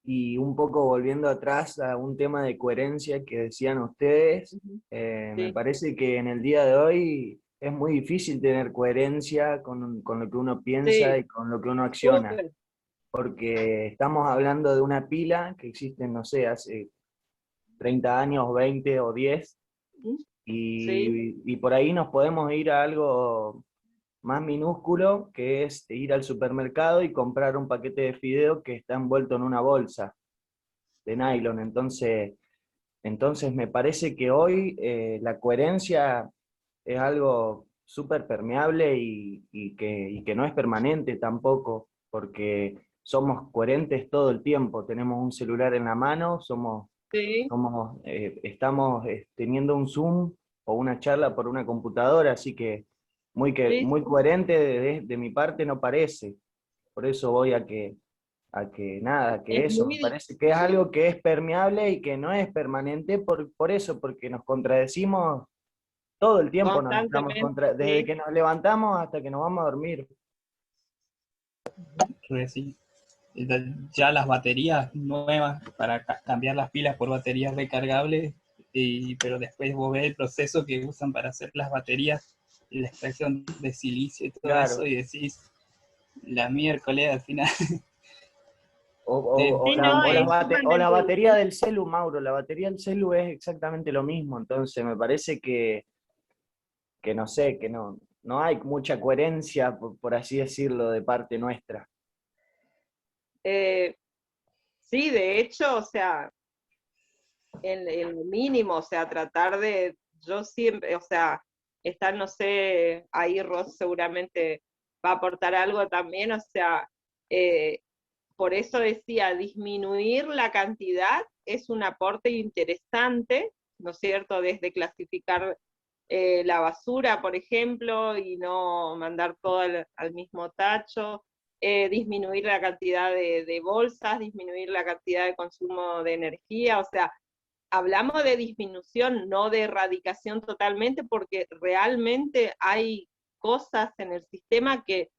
[SPEAKER 6] y un poco volviendo atrás a un tema de coherencia que decían ustedes, me
[SPEAKER 8] Sí.
[SPEAKER 6] parece que en el día de hoy es muy difícil tener coherencia con lo que uno piensa
[SPEAKER 8] Sí,
[SPEAKER 6] y con lo que uno acciona,
[SPEAKER 8] súper.
[SPEAKER 6] porque estamos hablando de una pila que existe, no sé, hace 30 años, 20 o 10,
[SPEAKER 8] Sí,
[SPEAKER 6] y por ahí nos podemos ir a algo más minúsculo, que es ir al supermercado y comprar un paquete de fideo que está envuelto en una bolsa de nylon. Entonces me parece que hoy la coherencia es algo súper permeable y que no es permanente tampoco, porque somos coherentes todo el tiempo. Tenemos un celular en la mano,
[SPEAKER 8] sí,
[SPEAKER 6] estamos teniendo un Zoom o una charla por una computadora, así que
[SPEAKER 8] sí,
[SPEAKER 6] muy coherente de mi parte no parece. Por eso voy nada, que
[SPEAKER 8] es
[SPEAKER 6] eso,
[SPEAKER 8] muy
[SPEAKER 6] me parece que es algo que es permeable y que no es permanente por eso, porque nos contradecimos todo el tiempo,
[SPEAKER 8] constantemente,
[SPEAKER 6] desde
[SPEAKER 8] sí.
[SPEAKER 6] que nos levantamos hasta que nos vamos a dormir.
[SPEAKER 3] Que sí. Ya las baterías nuevas para cambiar las pilas por baterías recargables, pero después vos ves el proceso que usan para hacer las baterías, la extracción de silicio y todo eso,
[SPEAKER 6] Claro.
[SPEAKER 3] y decís, la miércoles al final.
[SPEAKER 6] O
[SPEAKER 8] Sí, no, es
[SPEAKER 6] o la
[SPEAKER 8] sumamente
[SPEAKER 6] batería
[SPEAKER 8] difícil.
[SPEAKER 6] del celu, Mauro, la batería del celu es exactamente lo mismo, entonces me parece que no sé, que no hay mucha coherencia, por así decirlo, de parte nuestra.
[SPEAKER 8] Sí, de hecho, o sea, en el mínimo, o sea, tratar de, yo siempre, o sea, estar, no sé, ahí Ross seguramente va a aportar algo también, o sea, por eso decía, disminuir la cantidad es un aporte interesante, ¿no es cierto? Desde clasificar la basura, por ejemplo, y no mandar todo al mismo tacho, disminuir la cantidad de bolsas, disminuir la cantidad de consumo de energía, o sea, hablamos de disminución, no de erradicación totalmente, porque realmente hay cosas en el sistema que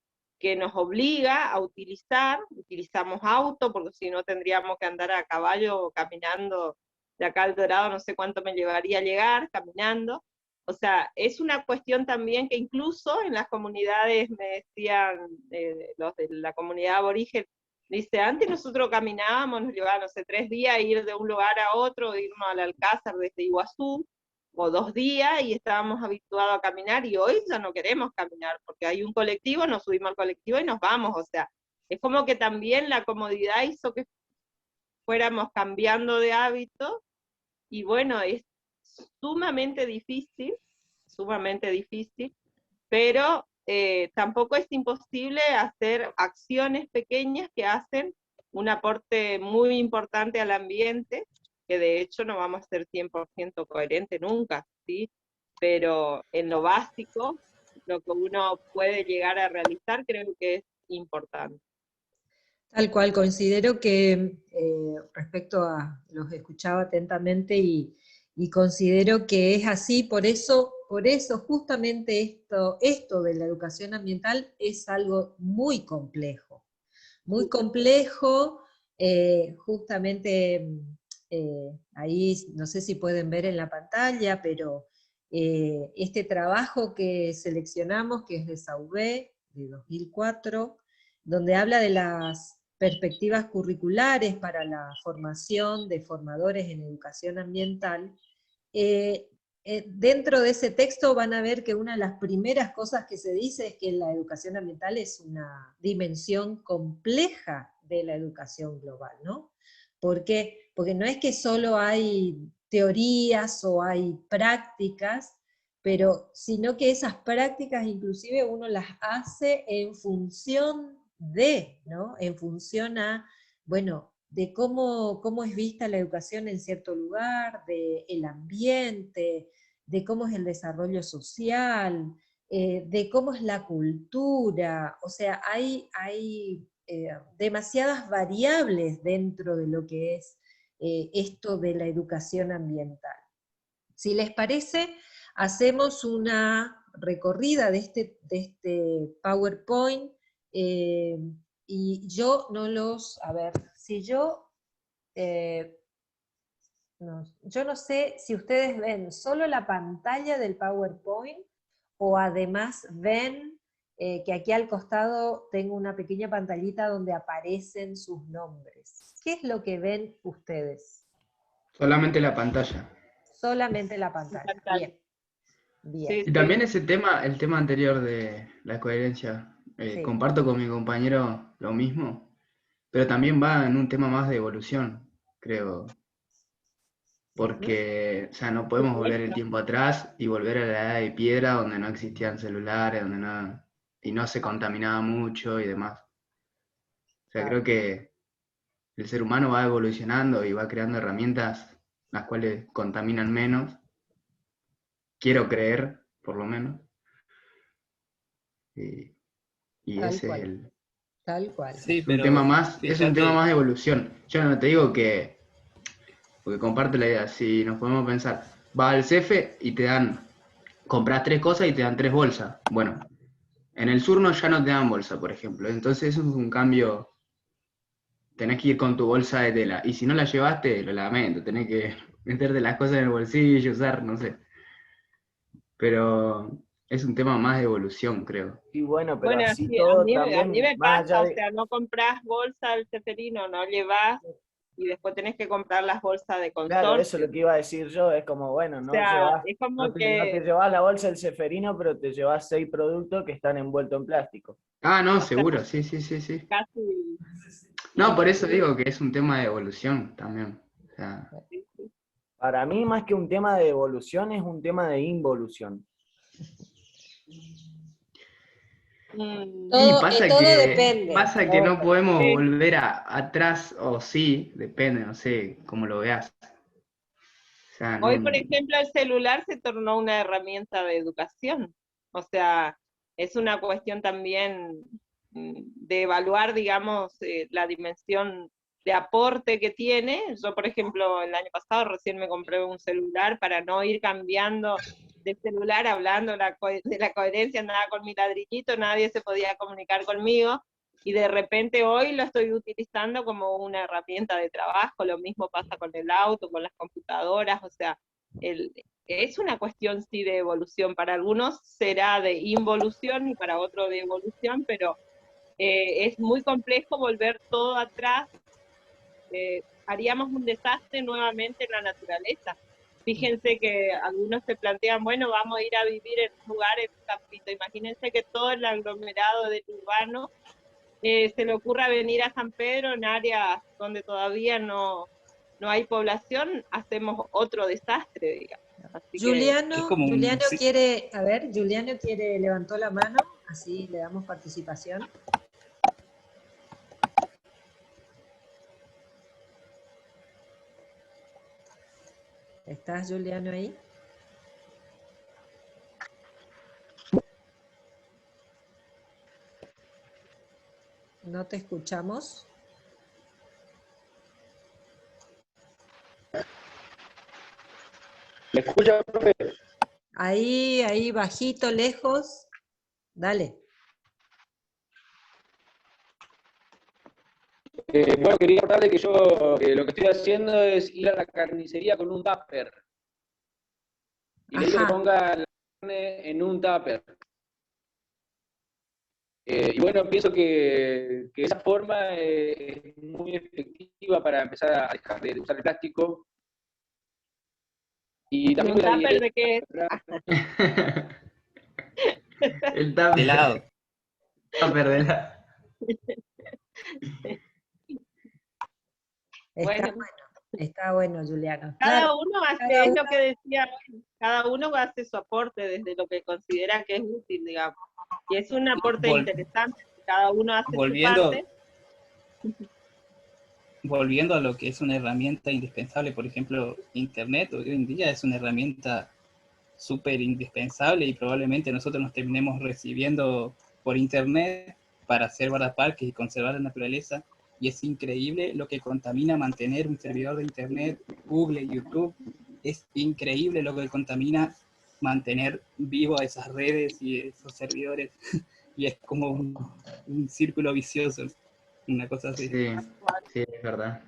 [SPEAKER 8] nos obliga a utilizar, utilizamos auto, porque si no tendríamos que andar a caballo o caminando de acá al Dorado, no sé cuánto me llevaría a llegar caminando. O sea, es una cuestión también que incluso en las comunidades, me decían los de la comunidad aborigen, dice, antes nosotros caminábamos, nos llevaba, no sé, 3 días ir de un lugar a otro, irnos al Alcázar desde Iguazú, o 2 días, y estábamos habituados a caminar, y hoy ya no queremos caminar, porque hay un colectivo, nos subimos al colectivo y nos vamos, o sea, es como que también la comodidad hizo que fuéramos cambiando de hábito, y bueno, es sumamente difícil, pero tampoco es imposible hacer acciones pequeñas que hacen un aporte muy importante al ambiente, que de hecho no vamos a ser 100% coherente nunca, ¿sí? Pero en lo básico, lo que uno puede llegar a realizar creo que es importante.
[SPEAKER 2] Tal cual, considero que respecto a, los escuchaba atentamente y considero que es así, por eso justamente esto de la educación ambiental es algo muy complejo, justamente ahí, no sé si pueden ver en la pantalla, pero este trabajo que seleccionamos, que es de Sauvé, de 2004, donde habla de las perspectivas curriculares para la formación de formadores en educación ambiental, dentro de ese texto van a ver que una de las primeras cosas que se dice es que la educación ambiental es una dimensión compleja de la educación global, ¿no? ¿Por qué? Porque no es que solo hay teorías o hay prácticas, sino que esas prácticas inclusive uno las hace en función de, ¿no? En función a, bueno, de cómo es vista la educación en cierto lugar, del ambiente, de cómo es el desarrollo social, de cómo es la cultura, o sea, hay demasiadas variables dentro de lo que es esto de la educación ambiental. Si les parece, hacemos una recorrida de este PowerPoint, y yo no los, a ver, si yo, yo no sé si ustedes ven solo la pantalla del PowerPoint, o además ven que aquí al costado tengo una pequeña pantallita donde aparecen sus nombres. ¿Qué es lo que ven ustedes?
[SPEAKER 4] Solamente la pantalla.
[SPEAKER 2] Solamente la pantalla. Bien. Bien.
[SPEAKER 8] Sí,
[SPEAKER 4] Y también ese tema, el tema anterior de la coherencia,
[SPEAKER 2] Sí.
[SPEAKER 4] comparto con mi compañero lo mismo, pero también va en un tema más de evolución, creo. Porque, o sea, no podemos volver el tiempo atrás y volver a la edad de piedra donde no existían celulares, y no se contaminaba mucho y demás. O sea, creo que el ser humano va evolucionando y va creando herramientas las cuales contaminan menos. Quiero creer, por lo menos. Y
[SPEAKER 2] Tal
[SPEAKER 4] ese
[SPEAKER 2] cual.
[SPEAKER 4] es el...
[SPEAKER 2] Tal cual.
[SPEAKER 3] Sí,
[SPEAKER 4] Es un tema más, es un
[SPEAKER 3] fíjate,
[SPEAKER 4] tema más de evolución. Yo no te digo que, porque comparto la idea, si nos podemos pensar, vas al CEFE y te dan, compras 3 cosas y te dan 3 bolsas. Bueno, en el sur no, ya no te dan bolsa, por ejemplo. Entonces eso es un cambio, tenés que ir con tu bolsa de tela. Y si no la llevaste, lo lamento, tenés que meterte las cosas en el bolsillo, usar, no sé. Pero es un tema más de evolución, creo.
[SPEAKER 6] Y bueno, pero
[SPEAKER 8] Bueno,
[SPEAKER 6] así
[SPEAKER 8] sí, a
[SPEAKER 6] todo
[SPEAKER 8] mí
[SPEAKER 6] también,
[SPEAKER 8] me
[SPEAKER 6] más allá
[SPEAKER 8] pasa, o
[SPEAKER 6] de...
[SPEAKER 8] sea, no compras bolsa del ceferino, no llevas, y después tenés que comprar las bolsas de
[SPEAKER 6] Claro, eso es
[SPEAKER 8] consorcio.
[SPEAKER 6] lo que iba a decir yo, es como, bueno,
[SPEAKER 8] O
[SPEAKER 6] no
[SPEAKER 8] sea,
[SPEAKER 6] llevas,
[SPEAKER 8] es como
[SPEAKER 6] no te
[SPEAKER 8] que
[SPEAKER 6] llevas la bolsa del ceferino, pero te llevas 6 productos que están envueltos en plástico.
[SPEAKER 4] Ah, no,
[SPEAKER 8] o sea,
[SPEAKER 4] seguro, sí, sí, sí, sí.
[SPEAKER 8] casi
[SPEAKER 4] No, por eso
[SPEAKER 8] imposible.
[SPEAKER 4] digo que es un tema de evolución también. O sea,
[SPEAKER 6] Para mí, más que un tema de evolución, es un tema de involución.
[SPEAKER 2] Todo,
[SPEAKER 4] pasa
[SPEAKER 2] todo
[SPEAKER 4] que,
[SPEAKER 2] depende.
[SPEAKER 4] pasa que no podemos
[SPEAKER 8] Sí.
[SPEAKER 4] volver atrás, o sí, depende, no sé, cómo lo veas. O sea,
[SPEAKER 8] Hoy,
[SPEAKER 4] no,
[SPEAKER 8] por ejemplo, el celular se tornó una herramienta de educación. O sea, es una cuestión también de evaluar, digamos, la dimensión de aporte que tiene. Yo, por ejemplo, el año pasado recién me compré un celular para no ir cambiando de celular, hablando de la coherencia, andaba con mi ladrillito, nadie se podía comunicar conmigo. Y de repente hoy lo estoy utilizando como una herramienta de trabajo, lo mismo pasa con el auto, con las computadoras, o sea, es una cuestión sí de evolución, para algunos será de involución y para otros de evolución, pero es muy complejo volver todo atrás, haríamos un desastre nuevamente en la naturaleza. Fíjense que algunos se plantean, bueno, vamos a ir a vivir en un lugar, en un campito, imagínense que todo el aglomerado del urbano se le ocurra venir a San Pedro en áreas donde todavía no hay población, hacemos otro desastre, digamos. Así
[SPEAKER 3] Es como
[SPEAKER 2] Juliano
[SPEAKER 3] un...
[SPEAKER 2] quiere, a ver, Juliano levantó la mano, así le damos participación. ¿Estás, Juliano, ahí? No te escuchamos.
[SPEAKER 9] ¿Me escucha, profe?
[SPEAKER 2] Ahí, bajito, lejos. Dale.
[SPEAKER 9] Bueno, quería contarle que yo lo que estoy haciendo es ir a la carnicería con un tupper. Y le digo que
[SPEAKER 2] Ajá.
[SPEAKER 9] ponga la carne en un tupper. Y bueno, pienso que esa forma es muy efectiva para empezar a dejar de usar el plástico. Y también
[SPEAKER 8] ¿un
[SPEAKER 9] voy a
[SPEAKER 8] tupper de qué es?
[SPEAKER 4] el
[SPEAKER 3] de lado.
[SPEAKER 4] tupper de lado.
[SPEAKER 2] Está bueno, Juliano.
[SPEAKER 8] Cada
[SPEAKER 2] Claro,
[SPEAKER 8] uno hace,
[SPEAKER 2] cada
[SPEAKER 8] es
[SPEAKER 2] uno,
[SPEAKER 8] lo que decía, cada uno hace su aporte desde lo que considera que es útil, digamos. Y es un aporte interesante, cada uno hace su parte.
[SPEAKER 3] Volviendo a lo que es una herramienta indispensable, por ejemplo, Internet hoy en día es una herramienta súper indispensable y probablemente nosotros nos terminemos recibiendo por Internet para hacer guardaparques y conservar la naturaleza. Y es increíble lo que contamina mantener un servidor de Internet, Google, YouTube. Es increíble lo que contamina mantener vivo a esas redes y esos servidores. Y es como un círculo vicioso, una cosa así.
[SPEAKER 4] Sí, sí, es verdad.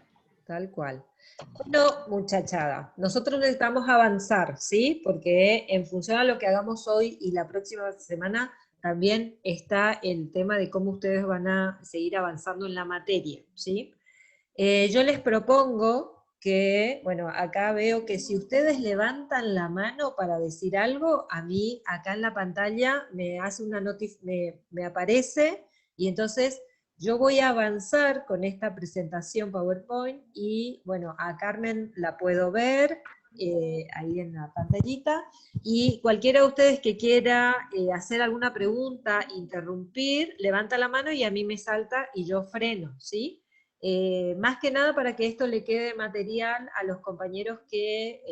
[SPEAKER 2] tal cual. Bueno, muchachada, nosotros necesitamos avanzar, ¿sí? Porque en función a lo que hagamos hoy y la próxima semana, también está el tema de cómo ustedes van a seguir avanzando en la materia, ¿sí? Yo les propongo que, bueno, acá veo que si ustedes levantan la mano para decir algo, a mí acá en la pantalla me hace una me aparece, y entonces yo voy a avanzar con esta presentación PowerPoint, y bueno, a Carmen la puedo ver, ahí en la pantallita, y cualquiera de ustedes que quiera hacer alguna pregunta, interrumpir, levanta la mano y a mí me salta y yo freno, ¿sí? Más que nada para que esto le quede material a los compañeros que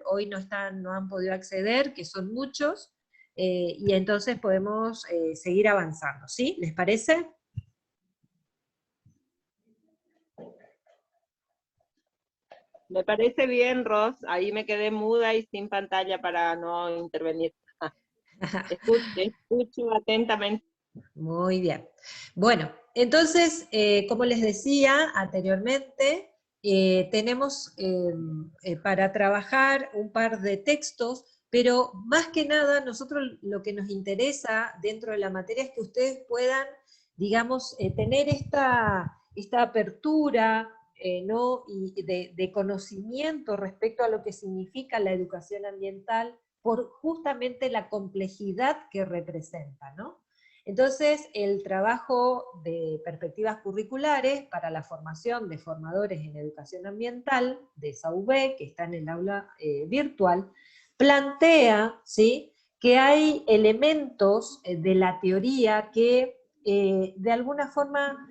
[SPEAKER 2] hoy no han podido acceder, que son muchos, y entonces podemos seguir avanzando, ¿sí? ¿Les parece?
[SPEAKER 8] Me parece bien, Ros, ahí me quedé muda y sin pantalla para no intervenir. Escucho atentamente.
[SPEAKER 2] Muy bien. Bueno, entonces, como les decía anteriormente, tenemos para trabajar un par de textos, pero más que nada, nosotros lo que nos interesa dentro de la materia es que ustedes puedan, digamos, tener esta apertura, ¿no? Y de conocimiento respecto a lo que significa la educación ambiental por justamente la complejidad que representa, ¿no? Entonces, el trabajo de perspectivas curriculares para la formación de formadores en educación ambiental de SAUB, que está en el aula virtual, plantea, ¿sí?, que hay elementos de la teoría que de alguna forma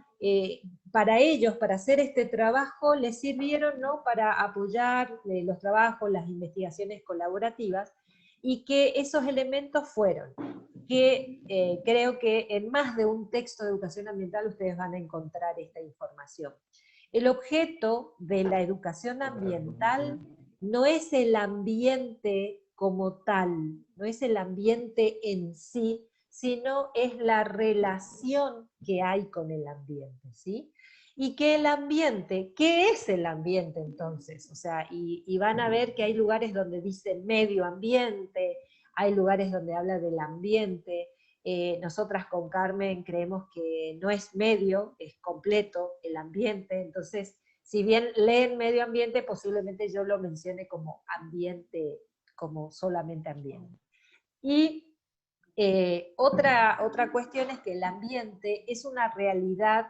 [SPEAKER 2] para ellos, para hacer este trabajo, les sirvieron, ¿no?, para apoyar los trabajos, las investigaciones colaborativas, y que esos elementos fueron, que creo que en más de un texto de educación ambiental ustedes van a encontrar esta información. El objeto de la educación ambiental no es el ambiente como tal, no es el ambiente en sí, sino es la relación que hay con el ambiente, ¿sí? Y que el ambiente, ¿qué es el ambiente entonces? O sea, y van a ver que hay lugares donde dicen medio ambiente, hay lugares donde habla del ambiente. Nosotras con Carmen creemos que no es medio, es completo el ambiente, entonces, si bien leen medio ambiente, posiblemente yo lo mencione como ambiente, como solamente ambiente. Y otra cuestión es que el ambiente es una realidad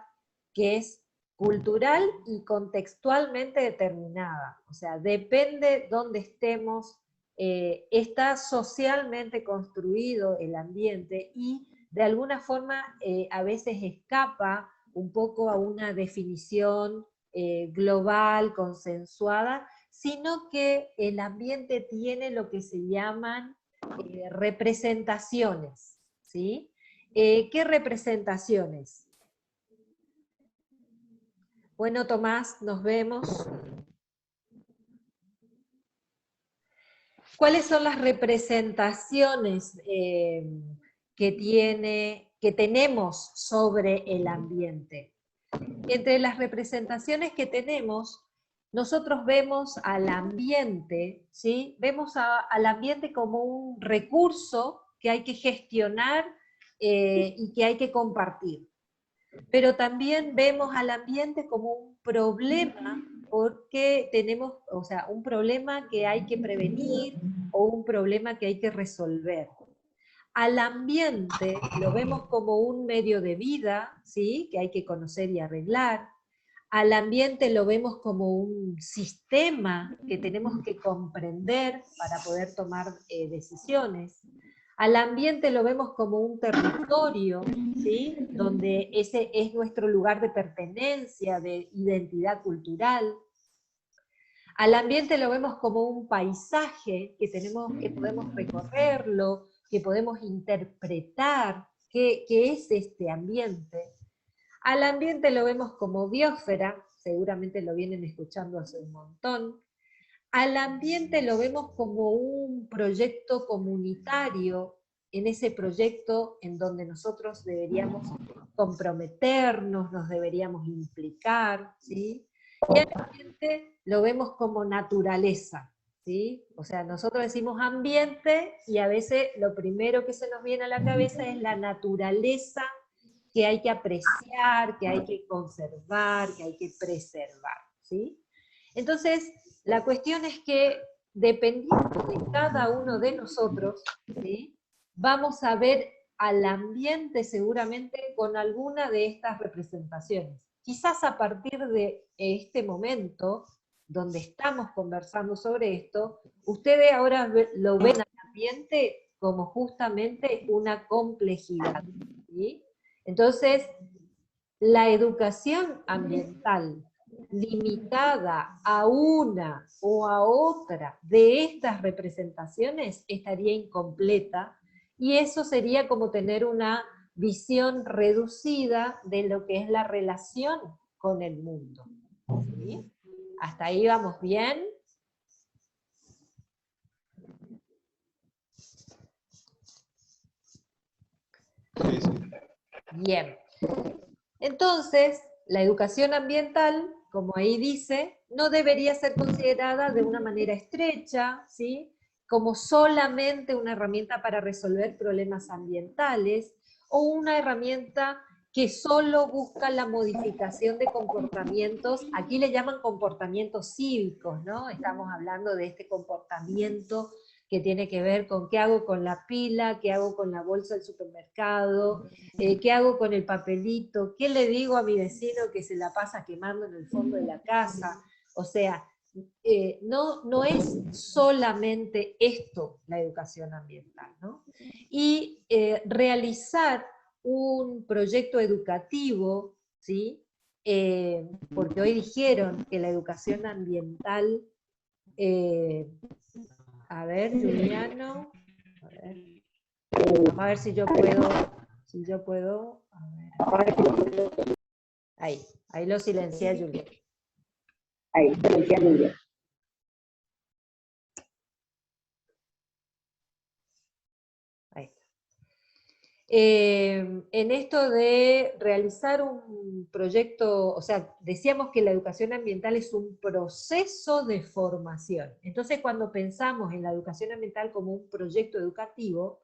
[SPEAKER 2] que es cultural y contextualmente determinada, o sea, depende dónde estemos, está socialmente construido el ambiente y de alguna forma a veces escapa un poco a una definición global, consensuada, sino que el ambiente tiene lo que se llaman representaciones, ¿sí? ¿Qué representaciones? Bueno, Tomás, nos vemos. ¿Cuáles son las representaciones que tenemos sobre el ambiente? Entre las representaciones que tenemos, nosotros vemos al ambiente, ¿sí? Vemos al ambiente como un recurso que hay que gestionar y que hay que compartir. Pero también vemos al ambiente como un problema, porque tenemos, o sea, un problema que hay que prevenir o un problema que hay que resolver. Al ambiente lo vemos como un medio de vida, ¿sí?, que hay que conocer y arreglar. Al ambiente lo vemos como un sistema que tenemos que comprender para poder tomar decisiones. Al ambiente lo vemos como un territorio, ¿sí?, donde ese es nuestro lugar de pertenencia, de identidad cultural. Al ambiente lo vemos como un paisaje que podemos recorrerlo, que podemos interpretar qué es este ambiente. Al ambiente lo vemos como biosfera, seguramente lo vienen escuchando hace un montón. Al ambiente lo vemos como un proyecto comunitario, en ese proyecto en donde nosotros deberíamos comprometernos, nos deberíamos implicar, ¿sí? Y al ambiente lo vemos como naturaleza, ¿sí? O sea, nosotros decimos ambiente y a veces lo primero que se nos viene a la cabeza es la naturaleza que hay que apreciar, que hay que conservar, que hay que preservar, ¿sí? Entonces, la cuestión es que dependiendo de cada uno de nosotros, ¿sí?, vamos a ver al ambiente seguramente con alguna de estas representaciones. Quizás a partir de este momento, donde estamos conversando sobre esto, ustedes ahora lo ven al ambiente como justamente una complejidad, ¿sí? Entonces, la educación ambiental limitada a una o a otra de estas representaciones estaría incompleta, y eso sería como tener una visión reducida de lo que es la relación con el mundo, ¿sí? ¿Hasta ahí vamos bien? Bien. Entonces, la educación ambiental, como ahí dice, no debería ser considerada de una manera estrecha, ¿sí?, como solamente una herramienta para resolver problemas ambientales, o una herramienta que solo busca la modificación de comportamientos, aquí le llaman comportamientos cívicos, ¿no? Estamos hablando de este comportamiento que tiene que ver con qué hago con la pila, qué hago con la bolsa del supermercado, qué hago con el papelito, qué le digo a mi vecino que se la pasa quemando en el fondo de la casa. O sea, no es solamente esto la educación ambiental, ¿no? Y realizar un proyecto educativo, ¿sí? Porque hoy dijeron que la educación ambiental, a ver, Juliano, a ver, vamos a ver si yo puedo, a ver. Ahí lo silencié, Juliano.
[SPEAKER 10] Ahí, silencié, Juliano.
[SPEAKER 2] Ahí está. En esto de realizar un proyecto, o sea, decíamos que la educación ambiental es un proceso de formación. Entonces, cuando pensamos en la educación ambiental como un proyecto educativo,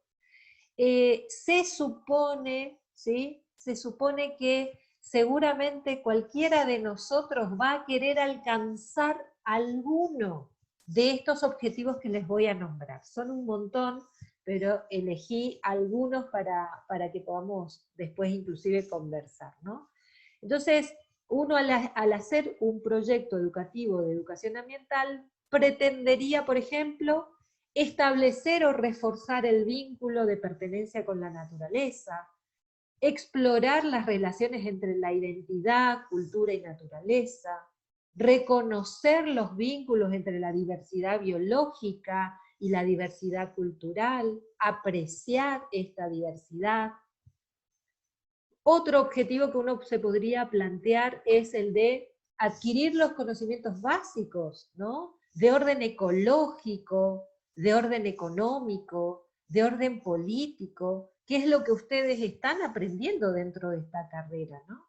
[SPEAKER 2] se supone, ¿sí? Se supone que seguramente cualquiera de nosotros va a querer alcanzar alguno de estos objetivos que les voy a nombrar. Son un montón, pero elegí algunos para que podamos después inclusive conversar, ¿no? Entonces, uno al hacer un proyecto educativo de educación ambiental, pretendería, por ejemplo, establecer o reforzar el vínculo de pertenencia con la naturaleza, explorar las relaciones entre la identidad, cultura y naturaleza, reconocer los vínculos entre la diversidad biológica y la diversidad cultural, apreciar esta diversidad. Otro objetivo que uno se podría plantear es el de adquirir los conocimientos básicos, ¿no? De orden ecológico, de orden económico, de orden político, que es lo que ustedes están aprendiendo dentro de esta carrera, ¿no?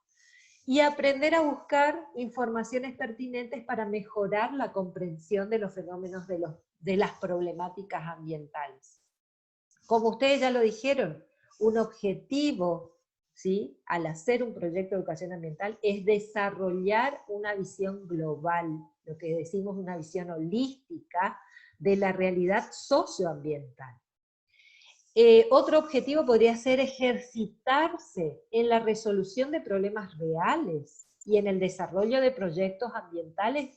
[SPEAKER 2] Y aprender a buscar informaciones pertinentes para mejorar la comprensión de los fenómenos de las problemáticas ambientales. Como ustedes ya lo dijeron, un objetivo, ¿sí?, al hacer un proyecto de educación ambiental es desarrollar una visión global, lo que decimos una visión holística de la realidad socioambiental. Otro objetivo podría ser ejercitarse en la resolución de problemas reales y en el desarrollo de proyectos ambientales,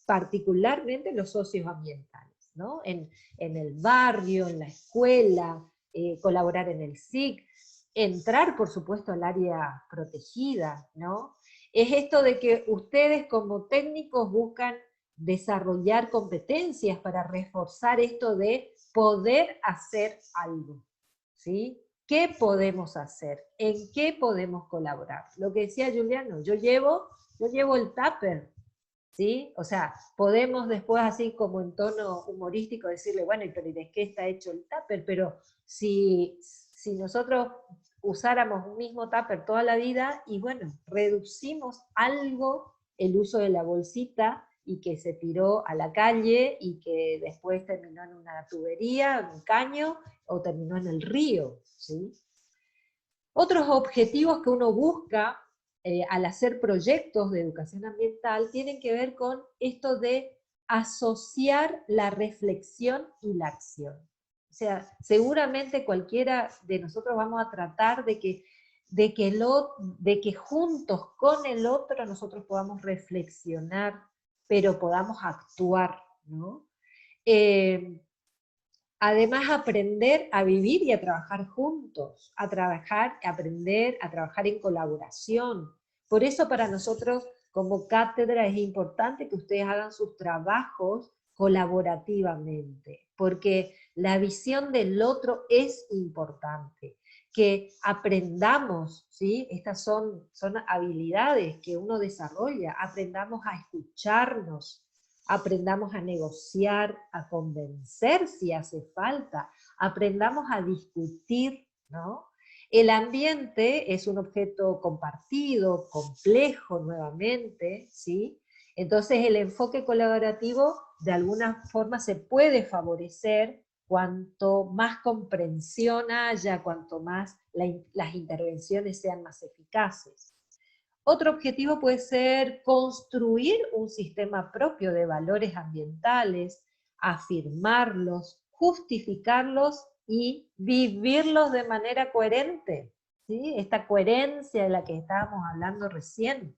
[SPEAKER 2] particularmente los socioambientales, ¿no? En el barrio, en la escuela, colaborar en el SIC, entrar, por supuesto, al área protegida, ¿no? Es esto de que ustedes como técnicos buscan desarrollar competencias para reforzar esto de poder hacer algo, ¿sí? ¿Qué podemos hacer? ¿En qué podemos colaborar? Lo que decía Juliano, yo llevo el tupper, ¿sí? O sea, podemos después así como en tono humorístico decirle, bueno, pero ¿y de qué está hecho el tupper? Pero si nosotros usáramos un mismo tupper toda la vida, y bueno, reducimos algo el uso de la bolsita, y que se tiró a la calle, y que después terminó en una tubería, en un caño, o terminó en el río, ¿sí? Otros objetivos que uno busca al hacer proyectos de educación ambiental tienen que ver con esto de asociar la reflexión y la acción. O sea, seguramente cualquiera de nosotros vamos a tratar de que juntos con el otro nosotros podamos reflexionar, pero podamos actuar, ¿no? Además, aprender a vivir y a trabajar juntos, aprender a trabajar en colaboración. Por eso para nosotros como cátedra es importante que ustedes hagan sus trabajos colaborativamente, porque la visión del otro es importante. Que aprendamos, ¿sí? Estas son habilidades que uno desarrolla, aprendamos a escucharnos, aprendamos a negociar, a convencer si hace falta, aprendamos a discutir, ¿no? El ambiente es un objeto compartido, complejo nuevamente, ¿sí? Entonces el enfoque colaborativo de alguna forma se puede favorecer cuanto más comprensión haya, cuanto más las intervenciones sean más eficaces. Otro objetivo puede ser construir un sistema propio de valores ambientales, afirmarlos, justificarlos y vivirlos de manera coherente, ¿sí? Esta coherencia de la que estábamos hablando recién.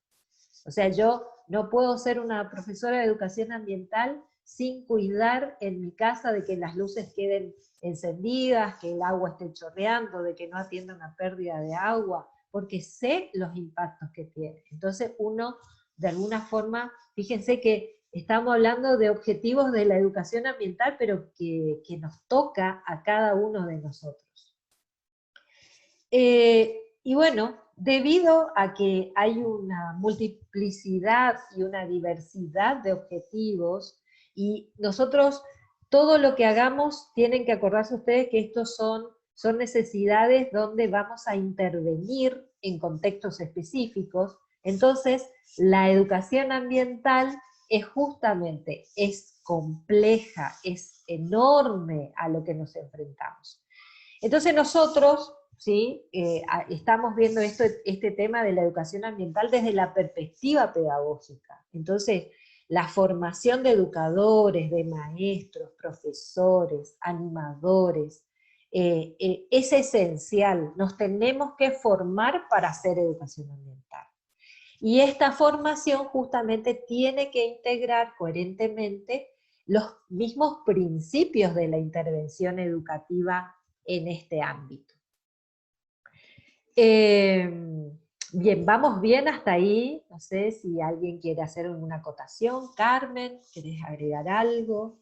[SPEAKER 2] O sea, yo no puedo ser una profesora de educación ambiental sin cuidar en mi casa de que las luces queden encendidas, que el agua esté chorreando, de que no atienda una pérdida de agua, porque sé los impactos que tiene. Entonces uno, de alguna forma, fíjense que estamos hablando de objetivos de la educación ambiental, pero que nos toca a cada uno de nosotros. Y bueno, debido a que hay una multiplicidad y una diversidad de objetivos, y nosotros, todo lo que hagamos, tienen que acordarse ustedes que estos son necesidades donde vamos a intervenir en contextos específicos. Entonces, la educación ambiental es compleja, es enorme a lo que nos enfrentamos. Entonces nosotros, ¿sí? Estamos viendo este tema de la educación ambiental desde la perspectiva pedagógica. Entonces, la formación de educadores, de maestros, profesores, animadores, es esencial. Nos tenemos que formar para hacer educación ambiental. Y esta formación justamente tiene que integrar coherentemente los mismos principios de la intervención educativa en este ámbito. Bien, vamos bien hasta ahí. No sé si alguien quiere hacer una acotación. Carmen, ¿querés agregar algo?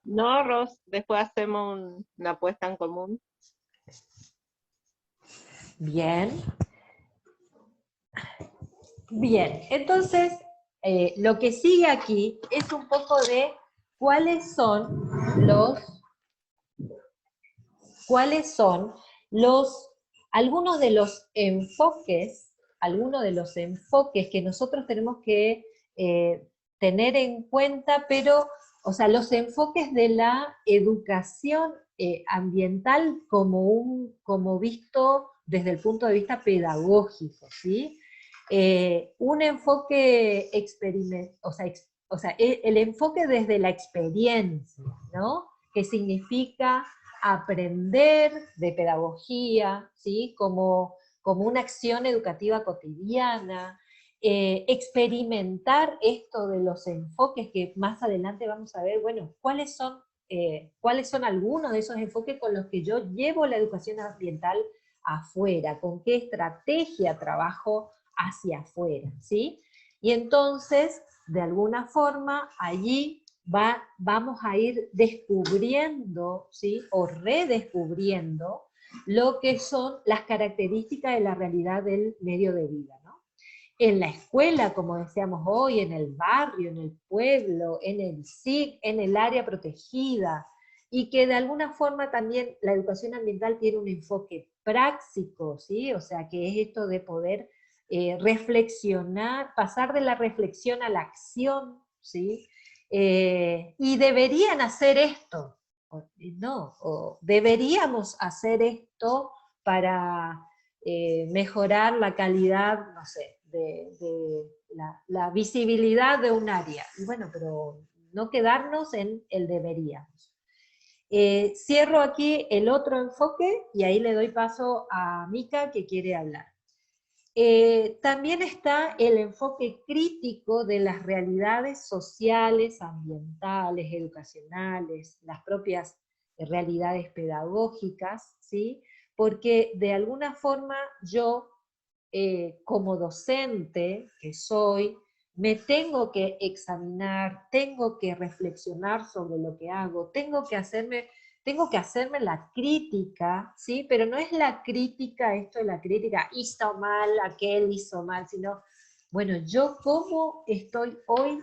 [SPEAKER 8] No, Ros, después hacemos una apuesta en común.
[SPEAKER 2] Bien. Bien, entonces, lo que sigue aquí es un poco de cuáles son algunos de los enfoques que nosotros tenemos que tener en cuenta, pero, o sea, los enfoques de la educación ambiental como visto desde el punto de vista pedagógico, ¿sí? Un enfoque el enfoque desde la experiencia, ¿no? Que significa aprender de pedagogía, ¿sí? Como una acción educativa cotidiana, experimentar esto de los enfoques que más adelante vamos a ver, bueno, cuáles son algunos de esos enfoques con los que yo llevo la educación ambiental afuera, con qué estrategia trabajo hacia afuera, ¿sí? Y entonces, de alguna forma, allí vamos a ir descubriendo, ¿sí? O redescubriendo lo que son las características de la realidad del medio de vida, ¿no? En la escuela, como decíamos hoy, en el barrio, en el pueblo, en el SIC, en el área protegida, y que de alguna forma también la educación ambiental tiene un enfoque práctico, ¿sí? O sea, que es esto de poder reflexionar, pasar de la reflexión a la acción, ¿sí? Y deberían hacer esto, o deberíamos hacer esto para mejorar la calidad, no sé, de la visibilidad de un área. Y bueno, pero no quedarnos en el deberíamos. Cierro aquí el otro enfoque y ahí le doy paso a Mica que quiere hablar. También está el enfoque crítico de las realidades sociales, ambientales, educacionales, las propias realidades pedagógicas, ¿sí? Porque de alguna forma yo, como docente que soy, me tengo que examinar, tengo que reflexionar sobre lo que hago, tengo que hacerme la crítica, ¿sí? Pero no es la crítica, esto es la crítica, hizo mal, aquel hizo mal, sino, bueno, yo cómo estoy hoy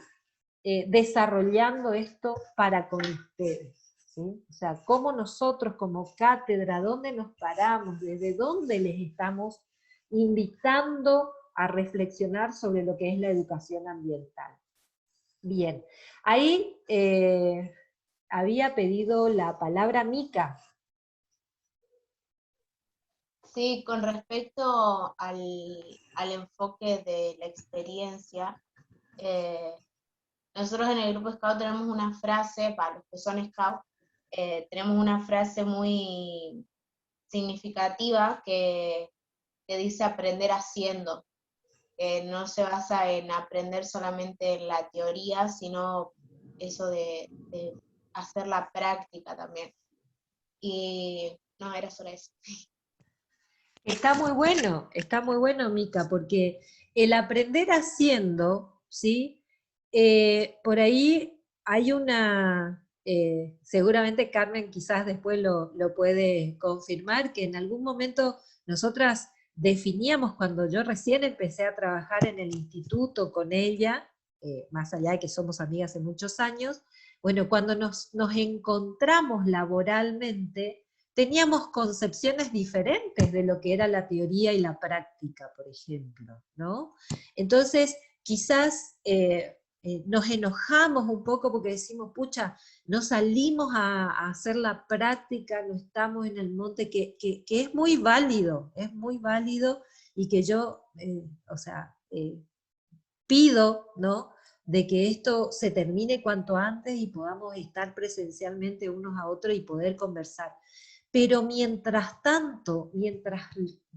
[SPEAKER 2] desarrollando esto para con ustedes, ¿sí? O sea, cómo nosotros como cátedra, dónde nos paramos, desde dónde les estamos invitando a reflexionar sobre lo que es la educación ambiental. Bien, ahí había pedido la palabra Mica.
[SPEAKER 5] Sí, con respecto al enfoque de la experiencia, nosotros en el grupo Scout tenemos una frase, para los que son Scout, tenemos una frase muy significativa que
[SPEAKER 11] que dice aprender haciendo. No se basa en aprender solamente en la teoría, sino eso de hacer la práctica también. Y no, era solo eso.
[SPEAKER 2] Está muy bueno, Mica, porque el aprender haciendo, ¿sí? Por ahí hay una, seguramente Carmen quizás después lo puede confirmar, que en algún momento nosotras definíamos, cuando yo recién empecé a trabajar en el instituto con ella, más allá de que somos amigas hace muchos años, bueno, cuando nos encontramos laboralmente, teníamos concepciones diferentes de lo que era la teoría y la práctica, por ejemplo, ¿no? Entonces, quizás nos enojamos un poco porque decimos, pucha, no salimos a hacer la práctica, no estamos en el monte, que es muy válido, y que yo, pido, ¿no?, de que esto se termine cuanto antes y podamos estar presencialmente unos a otros y poder conversar. Pero mientras tanto, mientras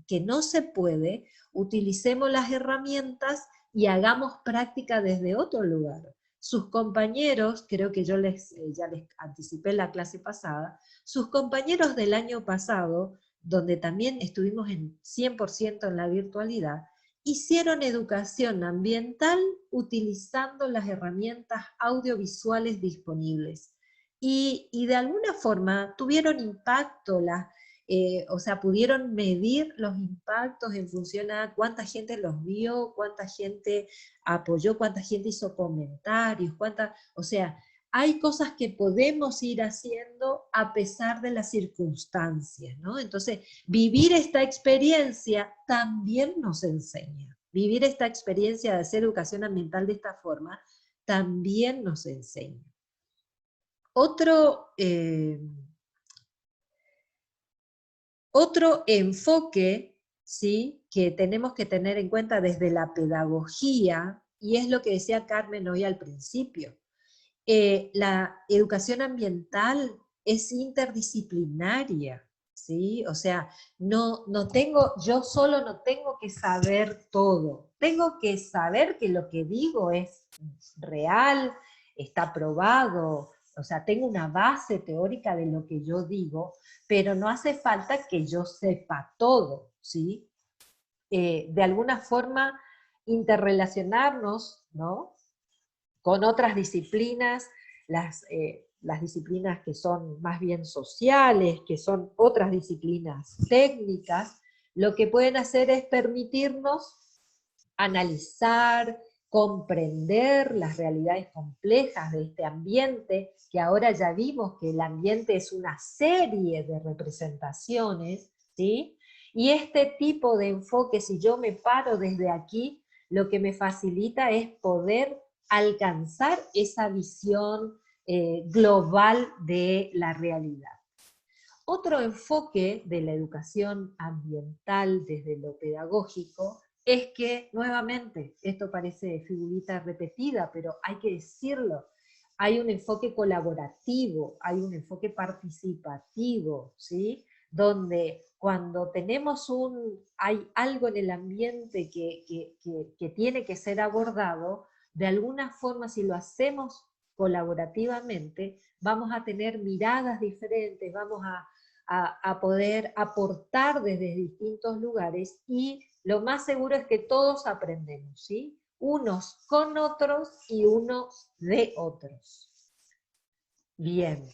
[SPEAKER 2] que no se puede, utilicemos las herramientas y hagamos práctica desde otro lugar. Sus compañeros, creo que yo ya les anticipé en la clase pasada, sus compañeros del año pasado, donde también estuvimos en 100% en la virtualidad, hicieron educación ambiental utilizando las herramientas audiovisuales disponibles. Y de alguna forma tuvieron impacto, pudieron medir los impactos en función a cuánta gente los vio, cuánta gente apoyó, cuánta gente hizo comentarios, hay cosas que podemos ir haciendo a pesar de las circunstancias, ¿no? Entonces, vivir esta experiencia también nos enseña. Vivir esta experiencia de hacer educación ambiental de esta forma también nos enseña. Otro enfoque, ¿sí?, que tenemos que tener en cuenta desde la pedagogía, y es lo que decía Carmen hoy al principio, la educación ambiental es interdisciplinaria, ¿sí? O sea, yo solo no tengo que saber todo, tengo que saber que lo que digo es real, está probado, o sea, tengo una base teórica de lo que yo digo, pero no hace falta que yo sepa todo, ¿sí? De alguna forma, interrelacionarnos, ¿no?, con otras disciplinas, las disciplinas que son más bien sociales, que son otras disciplinas técnicas, lo que pueden hacer es permitirnos analizar, comprender las realidades complejas de este ambiente, que ahora ya vimos que el ambiente es una serie de representaciones, ¿sí? Y este tipo de enfoque, si yo me paro desde aquí, lo que me facilita es poder alcanzar esa visión global de la realidad. Otro enfoque de la educación ambiental desde lo pedagógico es que, nuevamente, esto parece figurita repetida, pero hay que decirlo, hay un enfoque colaborativo, hay un enfoque participativo, ¿sí?, donde cuando hay algo en el ambiente que tiene que ser abordado, de alguna forma, si lo hacemos colaborativamente, vamos a tener miradas diferentes, vamos a poder aportar desde distintos lugares, y lo más seguro es que todos aprendemos, ¿sí?, unos con otros y unos de otros. Bien,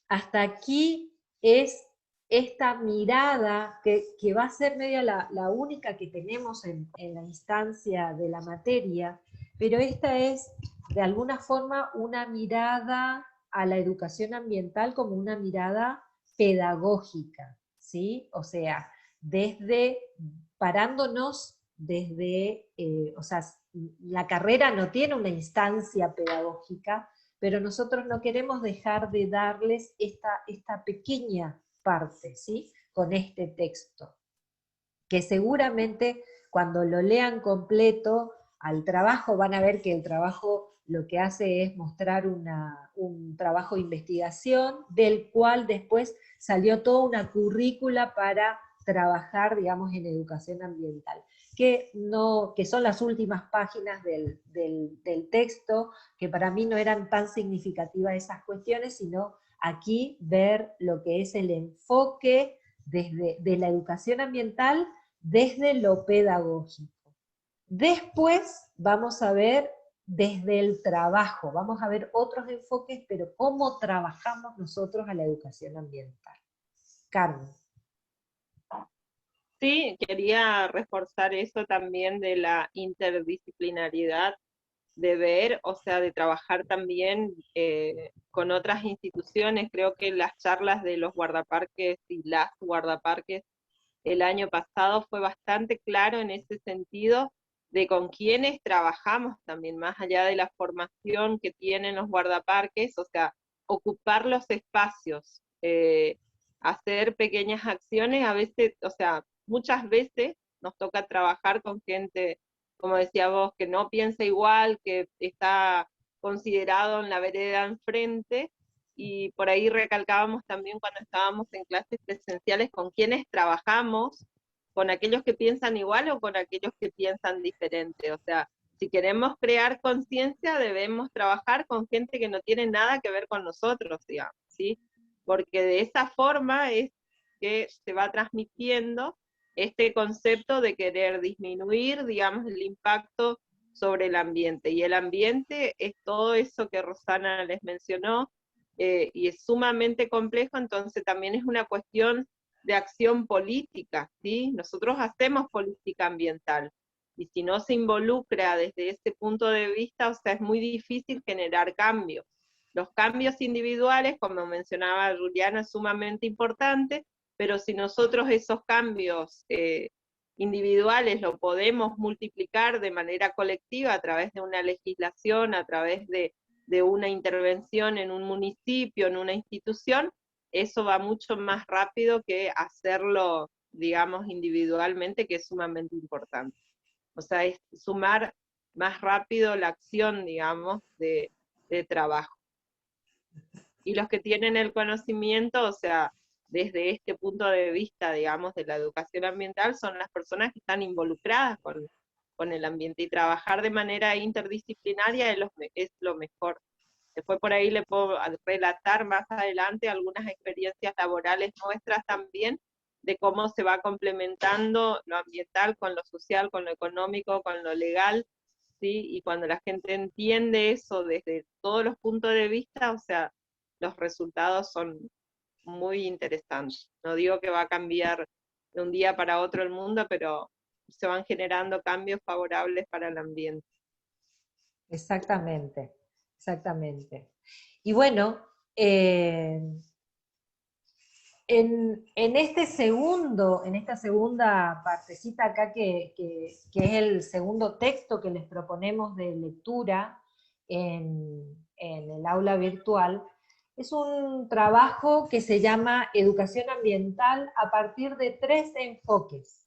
[SPEAKER 2] hasta aquí es esta mirada que va a ser media la única que tenemos en la instancia de la materia, pero esta es de alguna forma una mirada a la educación ambiental como una mirada pedagógica, ¿sí? O sea, parándonos desde, la carrera no tiene una instancia pedagógica, pero nosotros no queremos dejar de darles esta pequeña parte, ¿sí?, con este texto, que seguramente cuando lo lean completo al trabajo van a ver que el trabajo lo que hace es mostrar un trabajo de investigación, del cual después salió toda una currícula para trabajar, digamos, en educación ambiental, que son las últimas páginas del texto, que para mí no eran tan significativas esas cuestiones, sino aquí ver lo que es el enfoque de la educación ambiental desde lo pedagógico. Después vamos a ver desde el trabajo, vamos a ver otros enfoques, pero cómo trabajamos nosotros a la educación ambiental. Carmen.
[SPEAKER 8] Sí, quería reforzar eso también de la interdisciplinariedad, de ver, o sea, de trabajar también con otras instituciones. Creo que las charlas de los guardaparques y las guardaparques el año pasado fue bastante claro en ese sentido, de con quiénes trabajamos también, más allá de la formación que tienen los guardaparques, o sea, ocupar los espacios, hacer pequeñas acciones, a veces, o sea, muchas veces nos toca trabajar con gente, como decía vos, que no piensa igual, que está considerado en la vereda enfrente, y por ahí recalcábamos también cuando estábamos en clases presenciales con quienes trabajamos, con aquellos que piensan igual o con aquellos que piensan diferente. O sea, si queremos crear conciencia, debemos trabajar con gente que no tiene nada que ver con nosotros, digamos, ¿sí? Porque de esa forma es que se va transmitiendo este concepto de querer disminuir, digamos, el impacto sobre el ambiente. Y el ambiente es todo eso que Rosana les mencionó, y es sumamente complejo, entonces también es una cuestión de acción política, ¿sí? Nosotros hacemos política ambiental, y si no se involucra desde ese punto de vista, o sea, es muy difícil generar cambios. Los cambios individuales, como mencionaba Juliana, es sumamente importante, pero si nosotros esos cambios individuales lo podemos multiplicar de manera colectiva a través de una legislación, a través de una intervención en un municipio, en una institución, eso va mucho más rápido que hacerlo, digamos, individualmente, que es sumamente importante. O sea, es sumar más rápido la acción, digamos, de trabajo. Y los que tienen el conocimiento, o sea, desde este punto de vista, digamos, de la educación ambiental, son las personas que están involucradas con el ambiente, y trabajar de manera interdisciplinaria es lo mejor. Después por ahí le puedo relatar más adelante algunas experiencias laborales nuestras también, de cómo se va complementando lo ambiental con lo social, con lo económico, con lo legal, ¿sí? Y cuando la gente entiende eso desde todos los puntos de vista, o sea, los resultados son muy interesantes. No digo que va a cambiar de un día para otro el mundo, pero se van generando cambios favorables para el ambiente.
[SPEAKER 2] Exactamente, exactamente. Y bueno, en esta segunda partecita acá, que es el segundo texto que les proponemos de lectura en el aula virtual, es un trabajo que se llama Educación Ambiental a partir de 3 enfoques: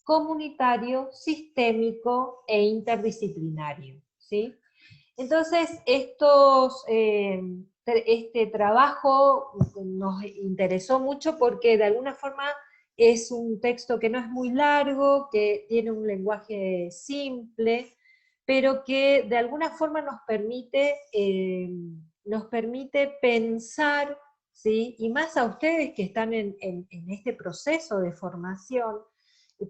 [SPEAKER 2] comunitario, sistémico e interdisciplinario, ¿sí? Entonces, este trabajo nos interesó mucho porque de alguna forma es un texto que no es muy largo, que tiene un lenguaje simple, pero que de alguna forma nos permite pensar, ¿sí? Y más a ustedes que están en este proceso de formación,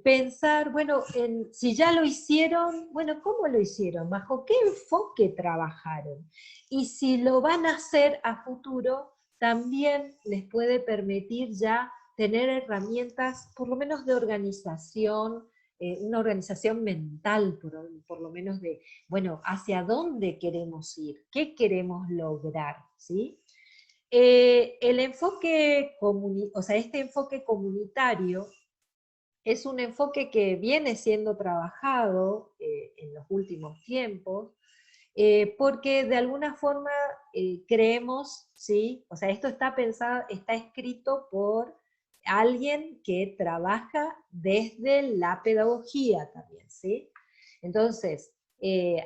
[SPEAKER 2] pensar, bueno, si ya lo hicieron, bueno, ¿cómo lo hicieron? ¿Bajo qué enfoque trabajaron? Y si lo van a hacer a futuro, también les puede permitir ya tener herramientas, por lo menos de organización, una organización mental, por lo menos de, bueno, hacia dónde queremos ir, qué queremos lograr, ¿sí? El enfoque, este enfoque comunitario, es un enfoque que viene siendo trabajado en los últimos tiempos, porque de alguna forma creemos, ¿sí? O sea, esto está pensado, está escrito por alguien que trabaja desde la pedagogía también, ¿sí? Entonces,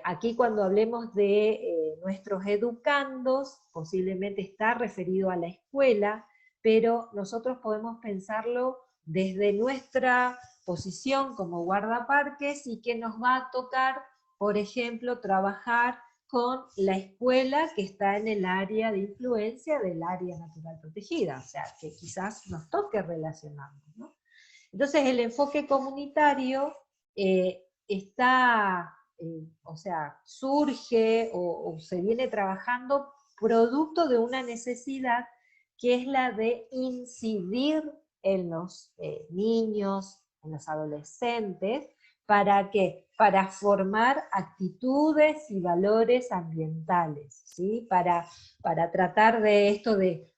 [SPEAKER 2] aquí cuando hablemos de nuestros educandos, posiblemente está referido a la escuela, pero nosotros podemos pensarlo desde nuestra posición como guardaparques y que nos va a tocar, por ejemplo, trabajar con la escuela que está en el área de influencia del área natural protegida, o sea, que quizás nos toque relacionarnos, ¿no? Entonces el enfoque comunitario surge o se viene trabajando producto de una necesidad que es la de incidir en los niños, en los adolescentes. ¿Para qué? Para formar actitudes y valores ambientales, ¿sí? Para tratar de esto de,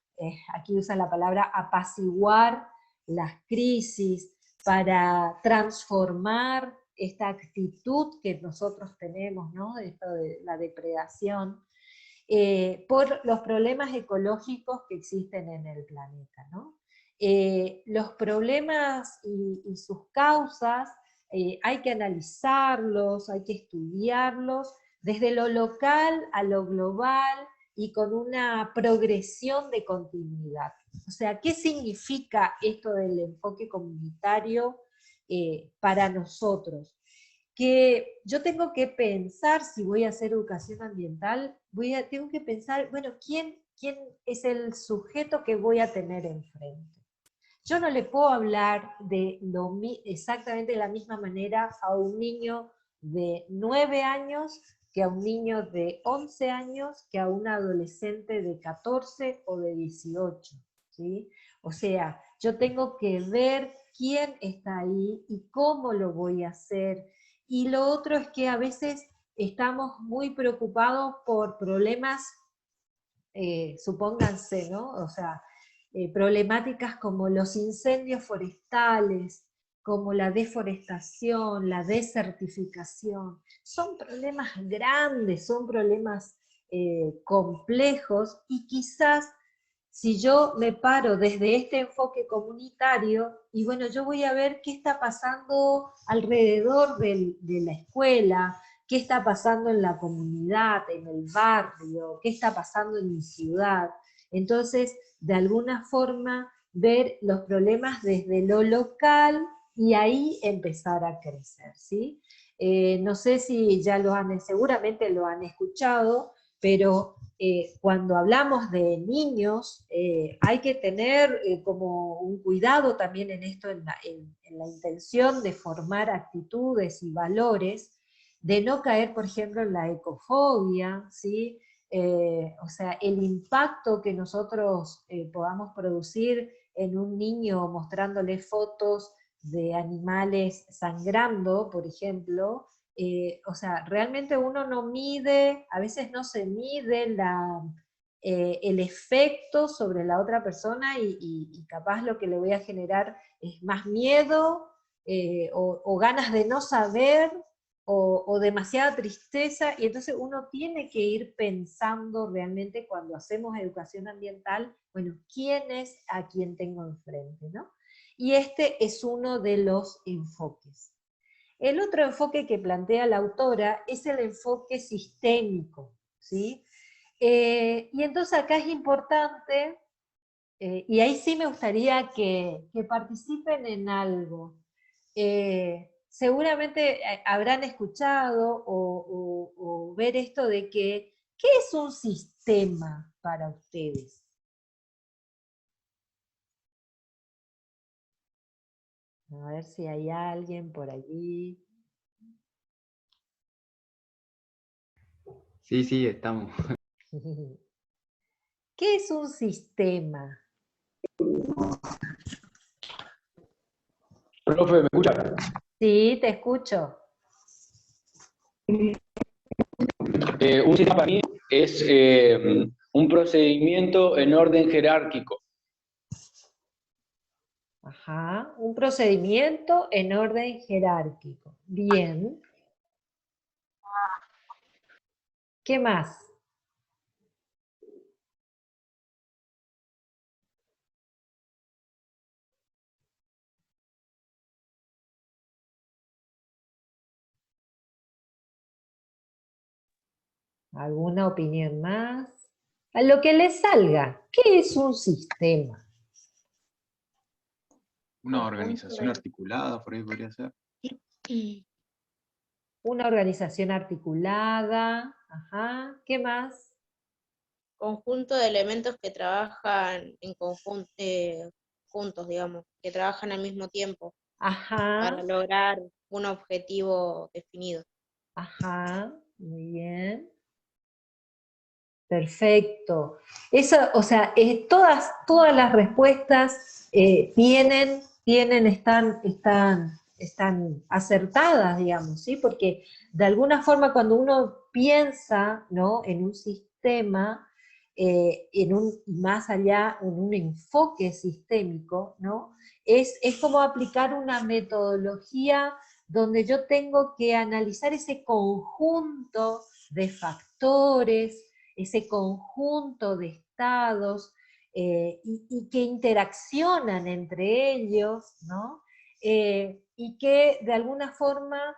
[SPEAKER 2] aquí usa la palabra apaciguar las crisis, para transformar esta actitud que nosotros tenemos, ¿no? Esto de la depredación, por los problemas ecológicos que existen en el planeta, ¿no? Los problemas y sus causas hay que analizarlos, hay que estudiarlos desde lo local a lo global y con una progresión de continuidad. O sea, ¿qué significa esto del enfoque comunitario para nosotros? Que yo tengo que pensar, si voy a hacer educación ambiental, tengo que pensar, bueno, ¿quién es el sujeto que voy a tener enfrente? Yo no le puedo hablar de exactamente de la misma manera a un niño de 9 años que a un niño de 11 años, que a un adolescente de 14 o de 18, ¿sí? O sea, yo tengo que ver quién está ahí y cómo lo voy a hacer. Y lo otro es que a veces estamos muy preocupados por problemas, supónganse, ¿no? O sea, problemáticas como los incendios forestales, como la deforestación, la desertificación. Son problemas grandes, son problemas complejos, y quizás si yo me paro desde este enfoque comunitario, y bueno, yo voy a ver qué está pasando alrededor de la escuela, qué está pasando en la comunidad, en el barrio, qué está pasando en mi ciudad. Entonces, de alguna forma, ver los problemas desde lo local y ahí empezar a crecer, ¿sí? No sé si ya seguramente lo han escuchado, pero cuando hablamos de niños, hay que tener como un cuidado también en esto, en la intención de formar actitudes y valores, de no caer, por ejemplo, en la ecofobia, ¿sí? O sea, el impacto que nosotros podamos producir en un niño mostrándole fotos de animales sangrando, por ejemplo, o sea, realmente uno no mide, a veces no se mide el efecto sobre la otra persona, y capaz lo que le voy a generar es más miedo o ganas de no saber, o demasiada tristeza, y entonces uno tiene que ir pensando realmente cuando hacemos educación ambiental, bueno, ¿quién es a quien tengo enfrente, ¿no? Y este es uno de los enfoques. El otro enfoque que plantea la autora es el enfoque sistémico, ¿sí? Y entonces acá es importante, y ahí sí me gustaría que participen en algo. Seguramente habrán escuchado o ver esto de que, ¿qué es un sistema para ustedes? A ver si hay alguien por allí.
[SPEAKER 4] Sí, estamos.
[SPEAKER 2] ¿Qué es un sistema?
[SPEAKER 9] Profe, ¿me escucha?
[SPEAKER 2] Sí, te escucho.
[SPEAKER 9] Un sistema para mí es un procedimiento en orden jerárquico.
[SPEAKER 2] Ajá, un procedimiento en orden jerárquico. Bien. ¿Qué más? ¿Alguna opinión más? A lo que les salga, ¿qué es un sistema?
[SPEAKER 1] Una organización articulada, por ahí podría ser.
[SPEAKER 2] Una organización articulada, ajá, ¿qué más?
[SPEAKER 11] Conjunto de elementos que trabajan en conjunto, juntos, digamos, que trabajan al mismo tiempo
[SPEAKER 2] Ajá,
[SPEAKER 11] para lograr un objetivo definido.
[SPEAKER 2] ajá, muy bien. Perfecto. Eso, o sea, todas las respuestas están acertadas, digamos, ¿sí? Porque de alguna forma cuando uno piensa, ¿no?, en un sistema, más allá, en un enfoque sistémico, ¿no?, es como aplicar una metodología donde yo tengo que analizar ese conjunto de factores, ese conjunto de estados y que interaccionan entre ellos, ¿no? Y que de alguna forma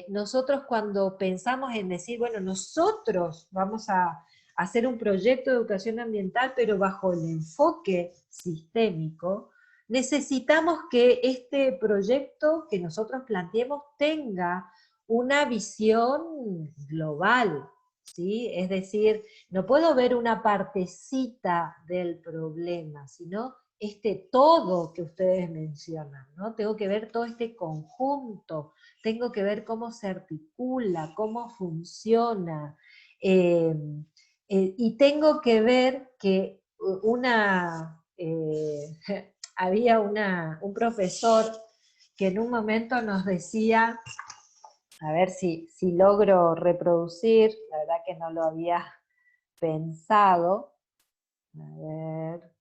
[SPEAKER 2] nosotros cuando pensamos en decir, bueno, nosotros vamos a hacer un proyecto de educación ambiental, pero bajo el enfoque sistémico, necesitamos que este proyecto que nosotros planteemos tenga una visión global, ¿sí? Es decir, no puedo ver una partecita del problema, sino este todo que ustedes mencionan, ¿no? Tengo que ver todo este conjunto, tengo que ver cómo se articula, cómo funciona, y tengo que ver que había un profesor que en un momento nos decía, a ver si logro reproducir, la verdad que no lo había pensado, a ver,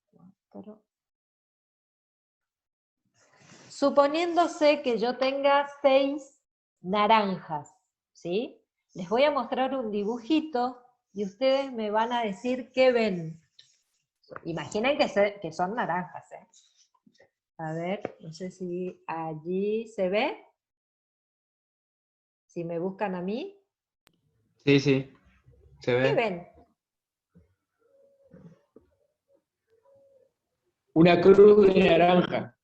[SPEAKER 2] suponiéndose que yo tenga 6 naranjas, ¿sí? Les voy a mostrar un dibujito y ustedes me van a decir qué ven. Imaginen que son naranjas, ¿eh? A ver, no sé si allí se ve. Si me buscan a mí.
[SPEAKER 4] Sí, sí, se ve.
[SPEAKER 2] ¿Qué ven?
[SPEAKER 9] Una cruz de naranja.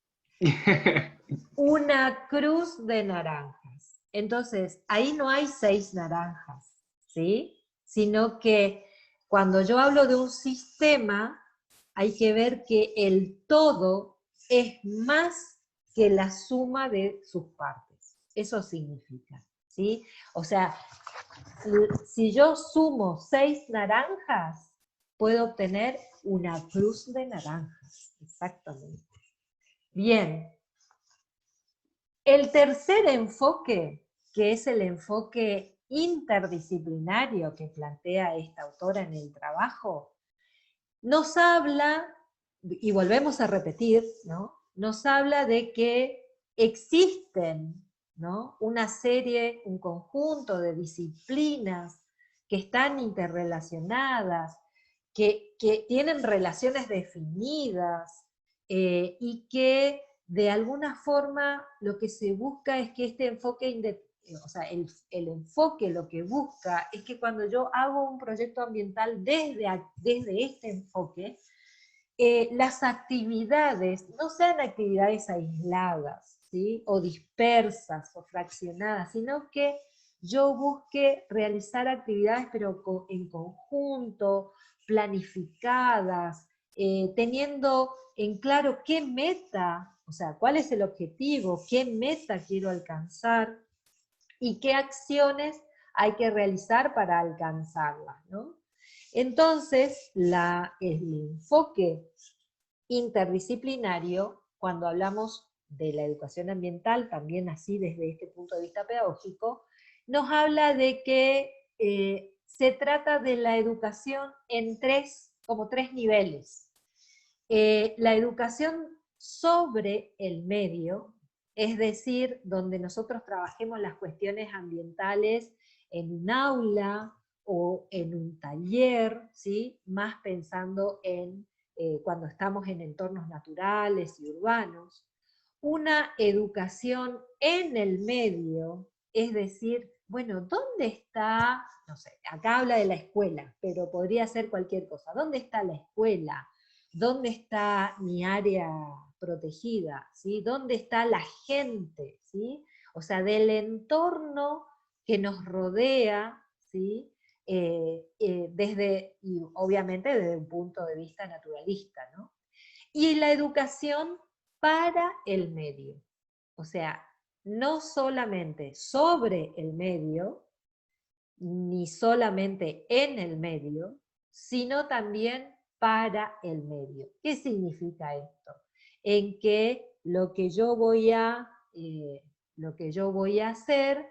[SPEAKER 2] Una cruz de naranjas. Entonces, ahí no hay 6 naranjas, ¿sí? Sino que cuando yo hablo de un sistema, hay que ver que el todo es más que la suma de sus partes. Eso significa, ¿sí? O sea, si yo sumo 6 naranjas, puedo obtener una cruz de naranjas. Exactamente. Bien. El tercer enfoque, que es el enfoque interdisciplinario que plantea esta autora en el trabajo, nos habla, y volvemos a repetir, ¿no?, nos habla de que existen, ¿no?, una serie, un conjunto de disciplinas que están interrelacionadas, que tienen relaciones definidas y que de alguna forma lo que se busca es que este enfoque, o sea, el enfoque lo que busca es que cuando yo hago un proyecto ambiental desde este enfoque, las actividades no sean actividades aisladas, ¿sí?, o dispersas o fraccionadas, sino que yo busque realizar actividades pero en conjunto, planificadas, teniendo en claro qué meta, o sea, cuál es el objetivo, qué meta quiero alcanzar y qué acciones hay que realizar para alcanzarla, ¿no? Entonces, el enfoque interdisciplinario, cuando hablamos de la educación ambiental, también así desde este punto de vista pedagógico, nos habla de que se trata de la educación en como tres niveles. La educación sobre el medio, es decir, donde nosotros trabajemos las cuestiones ambientales en un aula o en un taller, ¿sí?, más pensando en cuando estamos en entornos naturales y urbanos. Una educación en el medio, es decir, bueno, ¿dónde está? No sé, acá habla de la escuela, pero podría ser cualquier cosa. ¿Dónde está la escuela? ¿Dónde está mi área protegida, ¿sí? ¿Dónde está la gente? ¿Sí? O sea, del entorno que nos rodea, ¿sí? Y obviamente desde un punto de vista naturalista, ¿no? Y la educación para el medio. O sea, no solamente sobre el medio, ni solamente en el medio, sino también para el medio. ¿Qué significa esto? En que lo que yo voy a hacer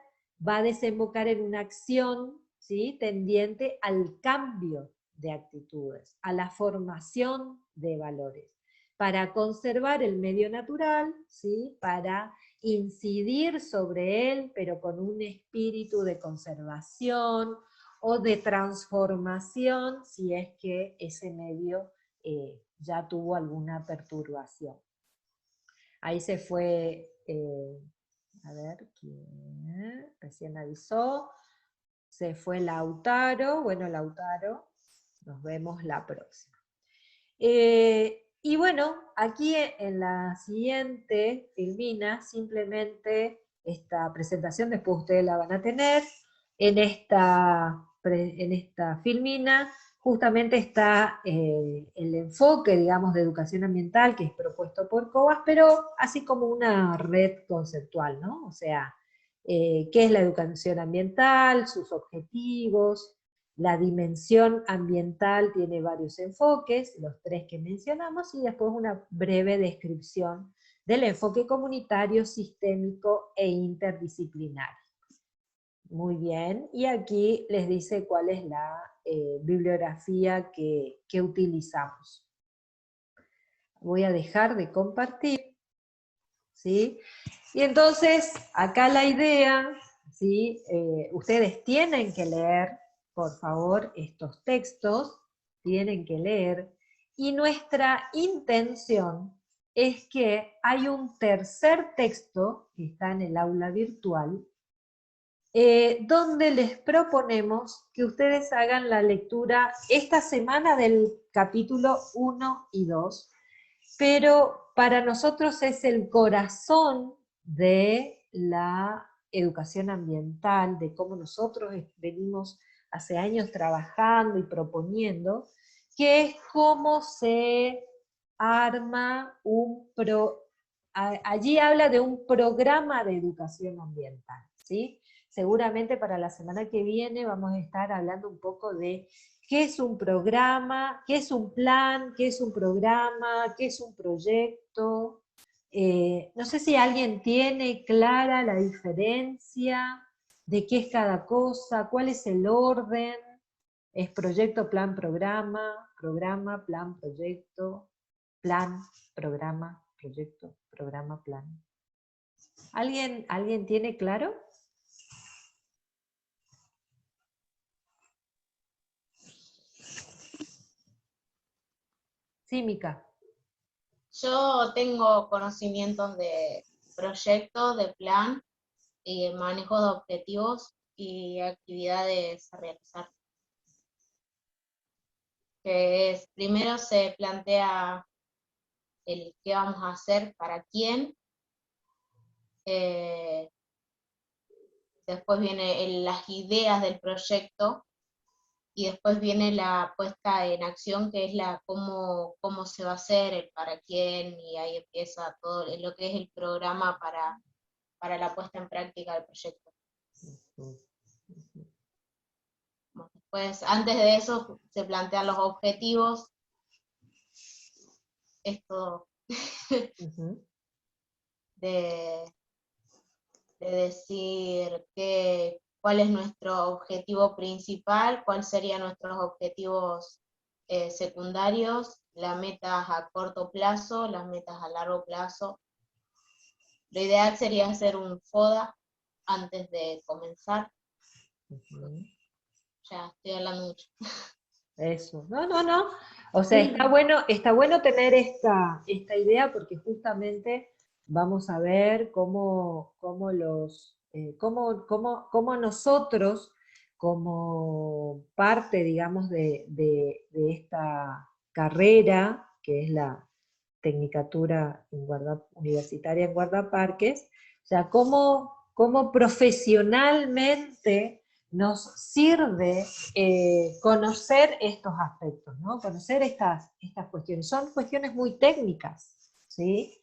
[SPEAKER 2] va a desembocar en una acción, ¿sí?, tendiente al cambio de actitudes, a la formación de valores, para conservar el medio natural, ¿sí?, para incidir sobre él, pero con un espíritu de conservación o de transformación, si es que ese medio ya tuvo alguna perturbación. Ahí se fue, a ver, ¿quién? Recién avisó, se fue Lautaro. Bueno, Lautaro, nos vemos la próxima. Y bueno, aquí en la siguiente filmina, simplemente esta presentación, después ustedes la van a tener, en esta filmina justamente está el enfoque, digamos, de educación ambiental que es propuesto por COAS, pero así como una red conceptual, ¿no? O sea, qué es la educación ambiental, sus objetivos. La dimensión ambiental tiene varios enfoques, los 3 que mencionamos, y después una breve descripción del enfoque comunitario, sistémico e interdisciplinario. Muy bien, y aquí les dice cuál es la bibliografía que utilizamos. Voy a dejar de compartir, ¿sí? Y entonces, acá la idea, ¿sí? Ustedes tienen que leer, por favor, estos textos, tienen que leer, y nuestra intención es que hay un tercer texto que está en el aula virtual, donde les proponemos que ustedes hagan la lectura esta semana del capítulo 1 y 2, pero para nosotros es el corazón de la educación ambiental, de cómo nosotros venimos hace años trabajando y proponiendo, que es cómo se arma allí habla de un programa de educación ambiental, ¿sí? Seguramente para la semana que viene vamos a estar hablando un poco de qué es un programa, qué es un plan, qué es un programa, qué es un proyecto. No sé si alguien tiene clara la diferencia de qué es cada cosa, cuál es el orden. Es proyecto, plan, programa, programa, plan, proyecto, plan, programa, proyecto, programa, plan. ¿Alguien tiene claro? Sí, Mica.
[SPEAKER 11] Yo tengo conocimientos de proyecto, de plan, y de manejo de objetivos y actividades a realizar. Que es, primero se plantea el qué vamos a hacer, para quién. Después vienen las ideas del proyecto, y después viene la puesta en acción, que es la cómo se va a hacer, el para quién, y ahí empieza todo lo que es el programa para la puesta en práctica del proyecto. Después, antes de eso, se plantean los objetivos. Esto de decir cuál es nuestro objetivo principal, cuáles serían nuestros objetivos secundarios, las metas a corto plazo, las metas a largo plazo. Lo ideal sería hacer un FODA antes de comenzar. Ya estoy hablando mucho.
[SPEAKER 2] Eso, no. O sea, está bueno tener esta idea, porque justamente vamos a ver cómo nosotros, como parte, digamos, de esta carrera, que es la tecnicatura universitaria en guardaparques, o sea, cómo profesionalmente nos sirve conocer estos aspectos, ¿no? Conocer estas cuestiones. Son cuestiones muy técnicas, ¿sí?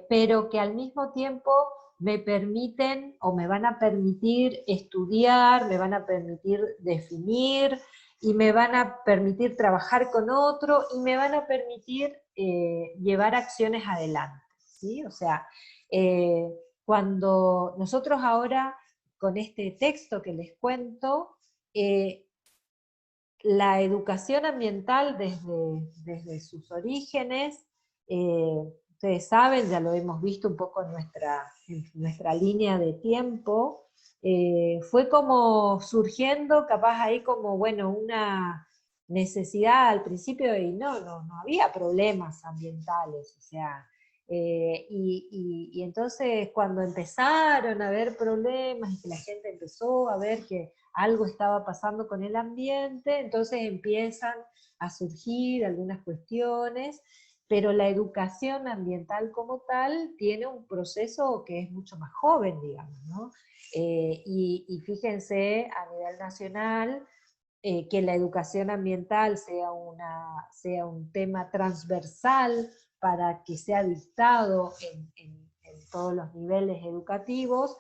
[SPEAKER 2] Pero que al mismo tiempo me permiten o me van a permitir estudiar, me van a permitir definir, y me van a permitir trabajar con otro, y me van a permitir llevar acciones adelante, ¿sí? O sea, cuando nosotros ahora, con este texto que les cuento, la educación ambiental desde sus orígenes, ustedes saben, ya lo hemos visto un poco en nuestra línea de tiempo, fue como surgiendo, capaz ahí como, bueno, una necesidad al principio, y no había problemas ambientales, o sea, y entonces cuando empezaron a haber problemas y que la gente empezó a ver que algo estaba pasando con el ambiente, entonces empiezan a surgir algunas cuestiones, pero la educación ambiental como tal tiene un proceso que es mucho más joven, digamos, ¿no? Y fíjense a nivel nacional, que la educación ambiental sea un tema transversal para que sea dictado en todos los niveles educativos,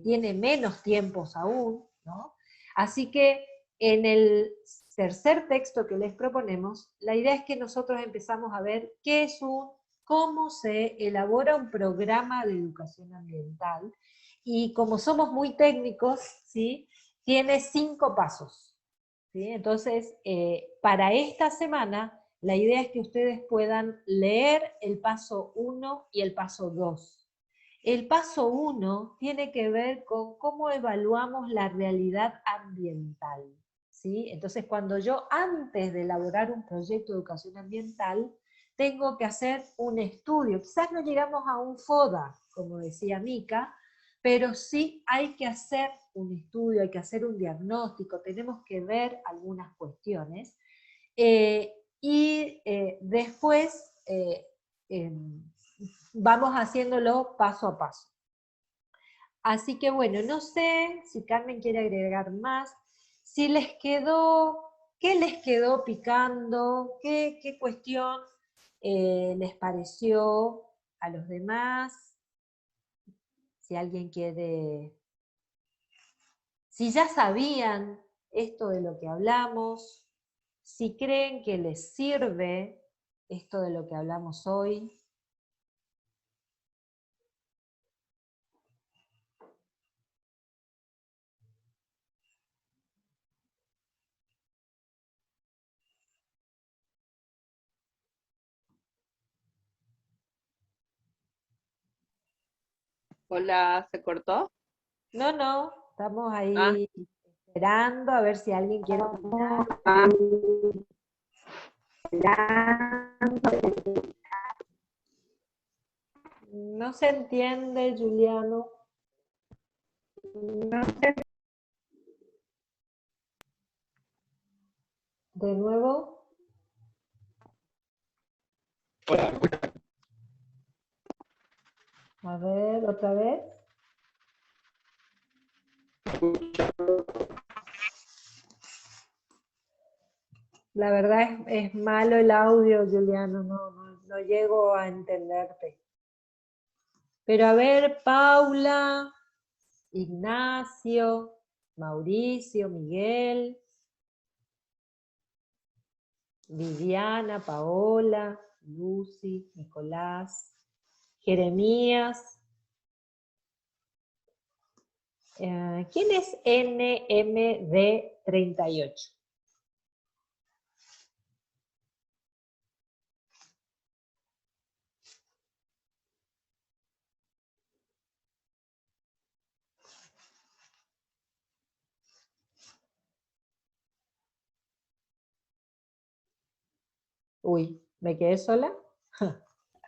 [SPEAKER 2] tiene menos tiempos aún, ¿no? Así que en el tercer texto que les proponemos, la idea es que nosotros empezamos a ver cómo se elabora un programa de educación ambiental, y como somos muy técnicos, ¿sí? Tiene 5 pasos. ¿Sí? Entonces, para esta semana, la idea es que ustedes puedan leer el paso 1 y el paso 2. El paso 1 tiene que ver con cómo evaluamos la realidad ambiental, ¿sí? Entonces, cuando yo, antes de elaborar un proyecto de educación ambiental, tengo que hacer un estudio. Quizás no llegamos a un FODA, como decía Mica, pero sí hay que hacer un estudio, hay que hacer un diagnóstico, tenemos que ver algunas cuestiones, y después vamos haciéndolo paso a paso. Así que bueno, no sé si Carmen quiere agregar más, si les quedó, ¿qué les quedó picando? ¿Qué cuestión les pareció a los demás? Si alguien quiere... Si ya sabían esto de lo que hablamos, si creen que les sirve esto de lo que hablamos hoy.
[SPEAKER 8] Hola, ¿se cortó?
[SPEAKER 2] No, estamos ahí esperando a ver si alguien quiere opinar. No se entiende, Juliano. De nuevo.
[SPEAKER 9] Hola.
[SPEAKER 2] A ver, otra vez. La verdad es malo el audio, Juliano, no llego a entenderte. Pero a ver, Paula, Ignacio, Mauricio, Miguel, Viviana, Paola, Lucy, Nicolás, Jeremías. ¿Quién es NMD38? Uy, ¿me quedé sola?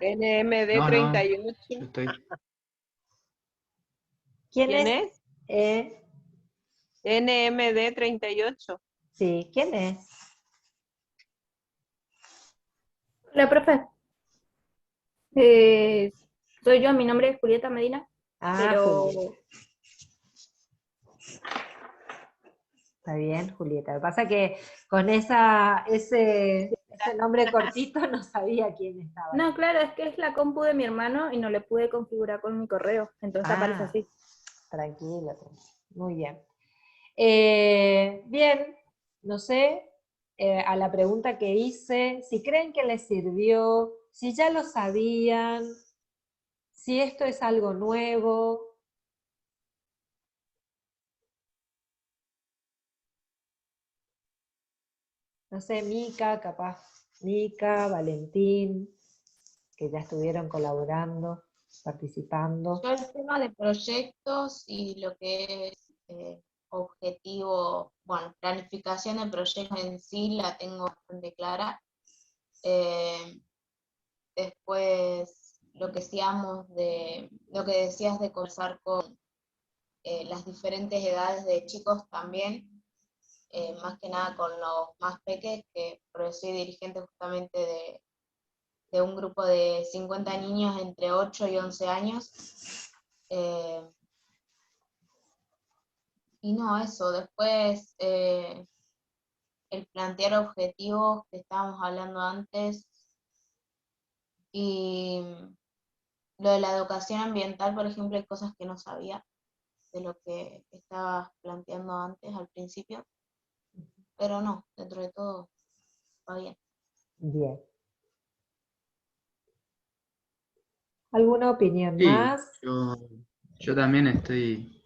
[SPEAKER 8] NMD 38.
[SPEAKER 4] Yo estoy.
[SPEAKER 2] ¿Quién
[SPEAKER 8] ¿Quién
[SPEAKER 2] es?
[SPEAKER 8] NMD 38.
[SPEAKER 2] Sí, ¿quién es?
[SPEAKER 12] Hola, profe. Soy yo, mi nombre es Julieta Medina, pero
[SPEAKER 2] Julieta. Está bien, Julieta. Lo que pasa es que con ese nombre cortito no sabía quién estaba.
[SPEAKER 12] no, claro, es que es la compu de mi hermano y no le pude configurar con mi correo, entonces aparece así.
[SPEAKER 2] Tranquila, muy bien. Bien, no sé, a la pregunta que hice, si creen que les sirvió, si ya lo sabían, si esto es algo nuevo. No sé, Mica, capaz, Mica, Valentín, que ya estuvieron colaborando, participando.
[SPEAKER 11] Yo el tema de proyectos y lo que es objetivo, bueno, planificación de proyectos en sí la tengo bastante clara. Después, lo que decías de conversar con las diferentes edades de chicos también, más que nada con los más pequeños, porque soy dirigente justamente de un grupo de 50 niños entre 8 y 11 años. Y no, eso, después el plantear objetivos que estábamos hablando antes, y lo de la educación ambiental, por ejemplo, hay cosas que no sabía de lo que estabas planteando antes al principio, pero no, dentro de todo va bien.
[SPEAKER 2] Bien. ¿Alguna opinión
[SPEAKER 4] Sí,
[SPEAKER 2] más?
[SPEAKER 4] yo también estoy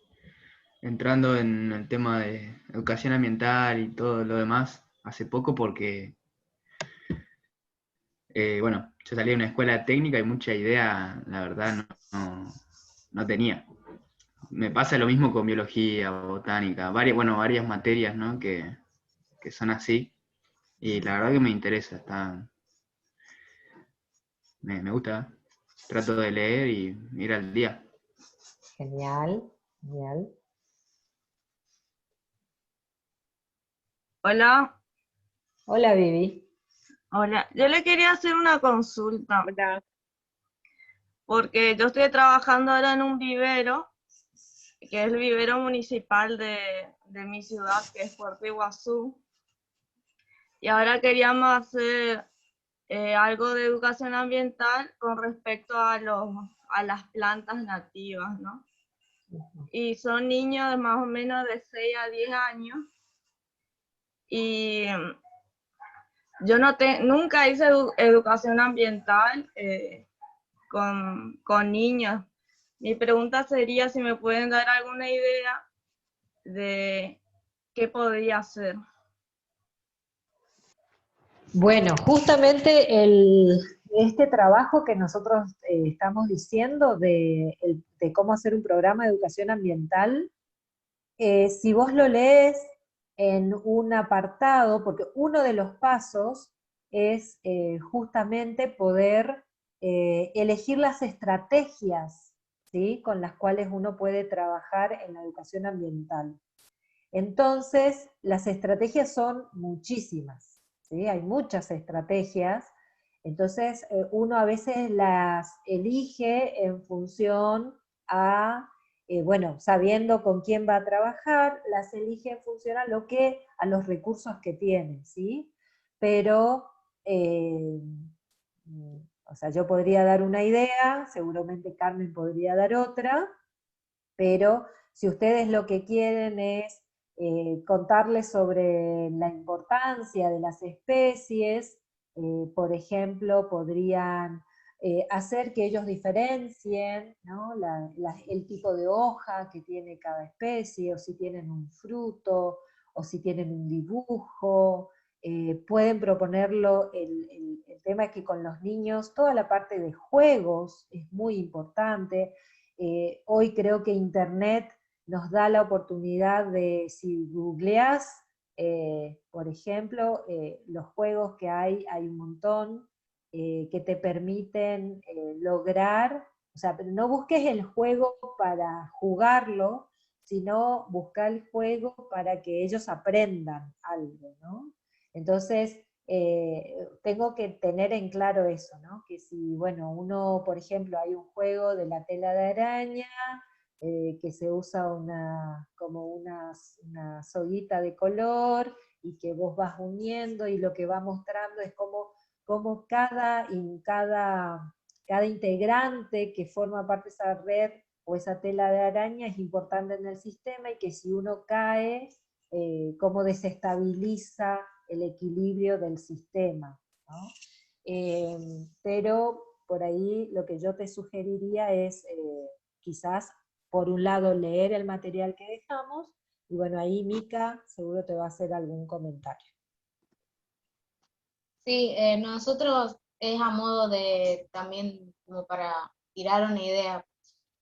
[SPEAKER 4] entrando en el tema de educación ambiental y todo lo demás hace poco porque, bueno, yo salí de una escuela técnica y mucha idea, la verdad, no tenía. Me pasa lo mismo con biología, botánica, varias materias, ¿no? que son así. Y la verdad que me interesa, me gusta. Trato de leer y ir al día.
[SPEAKER 2] Genial, genial.
[SPEAKER 13] Hola.
[SPEAKER 2] Hola, Vivi.
[SPEAKER 13] Hola, yo le quería hacer una consulta. Porque yo estoy trabajando ahora en un vivero, que es el vivero municipal de mi ciudad, que es Puerto Iguazú. Y ahora queríamos hacer algo de educación ambiental con respecto a las plantas nativas, ¿no? Y son niños de más o menos de 6 a 10 años. Y yo nunca hice educación ambiental con niños. Mi pregunta sería si me pueden dar alguna idea de qué podría hacer.
[SPEAKER 2] Bueno, justamente este trabajo que nosotros estamos diciendo de cómo hacer un programa de educación ambiental, si vos lo lees en un apartado, porque uno de los pasos es justamente poder elegir las estrategias, ¿sí?, con las cuales uno puede trabajar en la educación ambiental. Entonces, las estrategias son muchísimas, ¿sí? Hay muchas estrategias, entonces uno a veces las elige en función a, bueno, sabiendo con quién va a trabajar, las elige en función a los recursos que tiene, ¿sí? Pero, o sea, yo podría dar una idea, seguramente Carmen podría dar otra, pero si ustedes lo que quieren es contarles sobre la importancia de las especies, por ejemplo, podrían hacer que ellos diferencien, ¿no?, el tipo de hoja que tiene cada especie, o si tienen un fruto, o si tienen un dibujo. Pueden proponerlo, el tema es que con los niños toda la parte de juegos es muy importante. Hoy creo que Internet nos da la oportunidad de, si googleás, por ejemplo, los juegos que hay un montón que te permiten lograr, o sea, pero no busques el juego para jugarlo, sino buscar el juego para que ellos aprendan algo, ¿no? Entonces, tengo que tener en claro eso, ¿no? Que si, bueno, uno, por ejemplo, hay un juego de la tela de araña, que se usa como una soguita de color, y que vos vas uniendo, y lo que va mostrando es como cada integrante que forma parte de esa red o esa tela de araña es importante en el sistema, y que si uno cae, cómo desestabiliza el equilibrio del sistema, ¿no? Pero por ahí lo que yo te sugeriría es quizás, por un lado, leer el material que dejamos, y bueno, ahí Mica seguro te va a hacer algún comentario.
[SPEAKER 11] Sí, nosotros es a modo de también como para tirar una idea.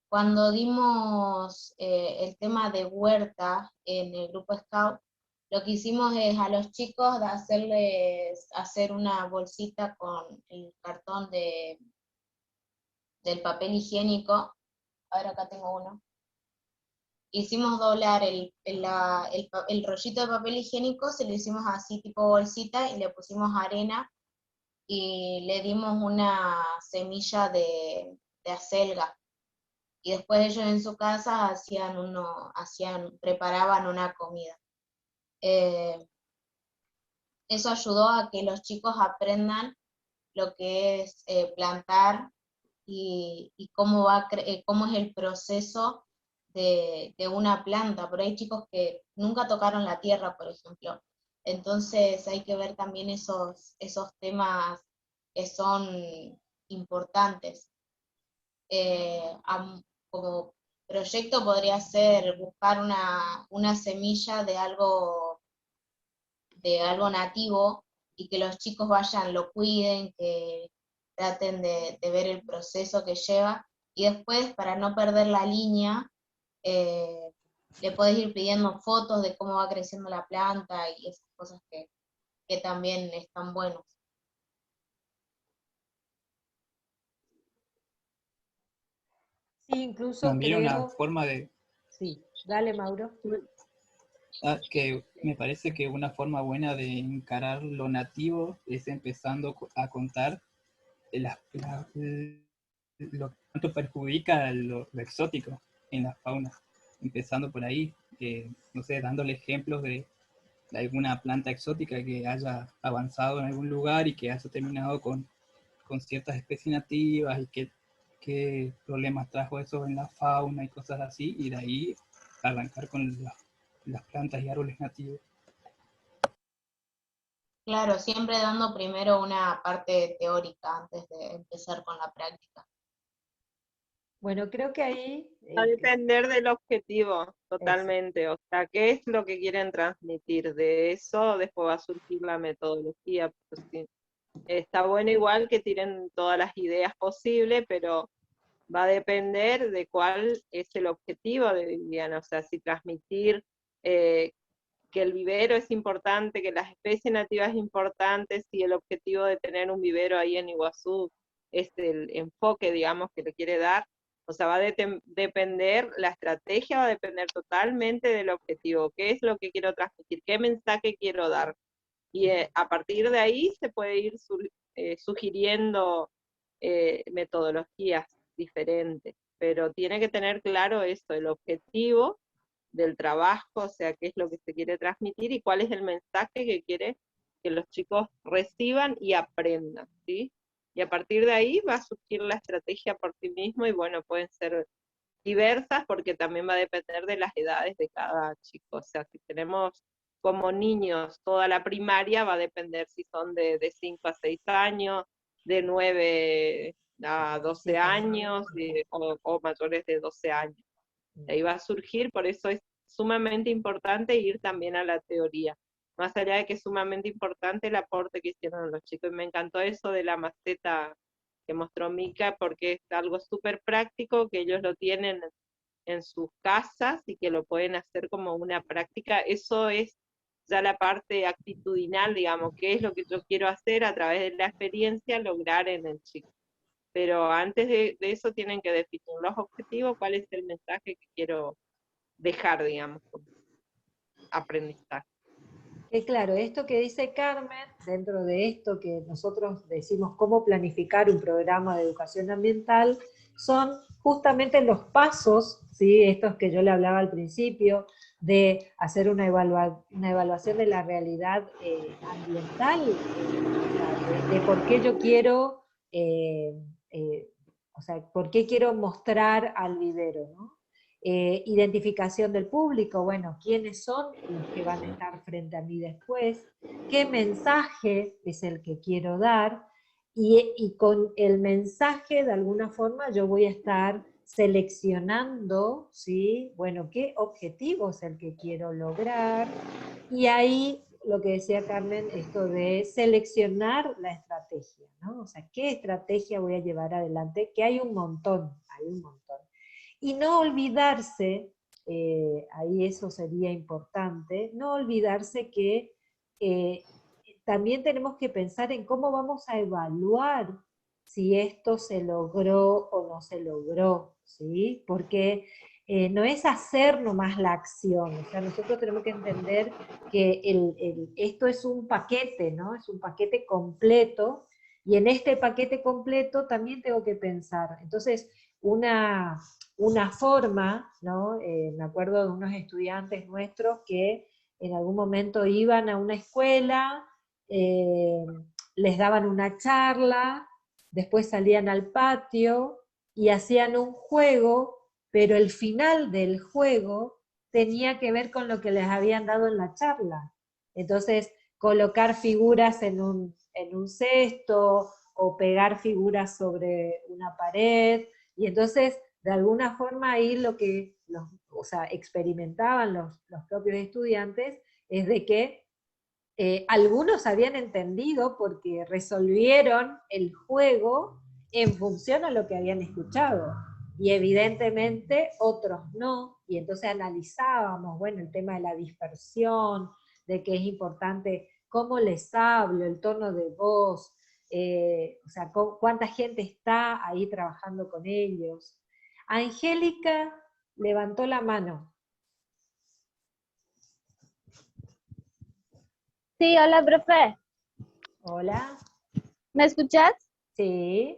[SPEAKER 11] Cuando dimos el tema de huerta en el grupo Scout, lo que hicimos es a los chicos de hacer una bolsita con el cartón del papel higiénico. A ver, acá tengo uno. Hicimos doblar el rollito de papel higiénico, se lo hicimos así tipo bolsita y le pusimos arena y le dimos una semilla de acelga. Y después ellos en su casa preparaban una comida. Eso ayudó a que los chicos aprendan lo que es plantar y cómo es el proceso de una planta. Por ahí hay chicos que nunca tocaron la tierra, por ejemplo. Entonces hay que ver también esos temas que son importantes. Como proyecto podría ser buscar una semilla de algo nativo, y que los chicos vayan, lo cuiden, que traten de ver el proceso que lleva, y después, para no perder la línea, le podés ir pidiendo fotos de cómo va creciendo la planta y esas cosas que también están buenas.
[SPEAKER 2] Sí, incluso
[SPEAKER 3] También
[SPEAKER 2] creo...
[SPEAKER 3] una forma de...
[SPEAKER 2] Sí, dale, Mauro.
[SPEAKER 3] Que me parece que una forma buena de encarar lo nativo es empezando a contar lo que tanto perjudica lo exótico en la fauna, empezando por ahí, no sé, dándole ejemplos de alguna planta exótica que haya avanzado en algún lugar y que haya terminado con ciertas especies nativas, y qué problemas trajo eso en la fauna y cosas así, y de ahí arrancar con las plantas y árboles nativos.
[SPEAKER 11] Claro, siempre dando primero una parte teórica antes de empezar con la práctica.
[SPEAKER 2] Bueno, creo que ahí...
[SPEAKER 8] Va a depender del objetivo, totalmente. O sea, ¿qué es lo que quieren transmitir? De eso después va a surgir la metodología. Pues sí. Está bueno igual que tiren todas las ideas posibles, pero va a depender de cuál es el objetivo de Viviana. O sea, si transmitir que el vivero es importante, que las especies nativas es importante, si el objetivo de tener un vivero ahí en Iguazú es el enfoque, digamos, que le quiere dar. O sea, va a depender, la estrategia va a depender totalmente del objetivo. ¿Qué es lo que quiero transmitir? ¿Qué mensaje quiero dar? Y a partir de ahí se puede ir sugiriendo metodologías diferentes, pero tiene que tener claro esto, el objetivo del trabajo, o sea, qué es lo que se quiere transmitir y cuál es el mensaje que quiere que los chicos reciban y aprendan, ¿sí? Y a partir de ahí va a surgir la estrategia por sí mismo, y bueno, pueden ser diversas porque también va a depender de las edades de cada chico. O sea, si tenemos como niños toda la primaria, va a depender si son de 5 a 6 años, de 9 a 12 años o mayores de 12 años. De ahí va a surgir, por eso es sumamente importante ir también a la teoría. Más allá de que es sumamente importante el aporte que hicieron los chicos. Y me encantó eso de la maceta que mostró Mica, porque es algo súper práctico, que ellos lo tienen en sus casas y que lo pueden hacer como una práctica. Eso es ya la parte actitudinal, digamos, qué es lo que yo quiero hacer a través de la experiencia, lograr en el chico. Pero antes de eso tienen que definir los objetivos, cuál es el mensaje que quiero dejar, digamos, como aprendizaje.
[SPEAKER 2] Claro, esto que dice Carmen, dentro de esto que nosotros decimos cómo planificar un programa de educación ambiental, son justamente los pasos, ¿sí? Estos que yo le hablaba al principio, de hacer una evaluación de la realidad ambiental, o sea, de por qué yo quiero, o sea, por qué quiero mostrar al vivero, ¿no? Identificación del público, bueno, quiénes son los que van a estar frente a mí después, qué mensaje es el que quiero dar, y con el mensaje de alguna forma yo voy a estar seleccionando, ¿sí? Bueno, qué objetivo es el que quiero lograr, y ahí lo que decía Carmen, esto de seleccionar la estrategia, ¿no? O sea, ¿qué estrategia voy a llevar adelante? Que hay un montón, hay un montón. Y no olvidarse, ahí eso sería importante, no olvidarse que también tenemos que pensar en cómo vamos a evaluar si esto se logró o no se logró, ¿sí? Porque no es hacer nomás la acción, o sea, nosotros tenemos que entender que esto es un paquete, ¿no? Es un paquete completo, y en este paquete completo también tengo que pensar. Entonces, una forma, ¿no? Me acuerdo de unos estudiantes nuestros que en algún momento iban a una escuela, les daban una charla, después salían al patio y hacían un juego, pero el final del juego tenía que ver con lo que les habían dado en la charla. Entonces, colocar figuras en un cesto, o pegar figuras sobre una pared, y entonces, de alguna forma, ahí lo que o sea, experimentaban los propios estudiantes es de que algunos habían entendido porque resolvieron el juego en función a lo que habían escuchado, y evidentemente otros no, y entonces analizábamos, bueno, el tema de la dispersión, de que es importante cómo les hablo, el tono de voz, o sea, cuánta gente está ahí trabajando con ellos. Angélica levantó la mano.
[SPEAKER 12] Sí, hola, profe.
[SPEAKER 2] Hola.
[SPEAKER 12] ¿Me escuchas?
[SPEAKER 2] Sí.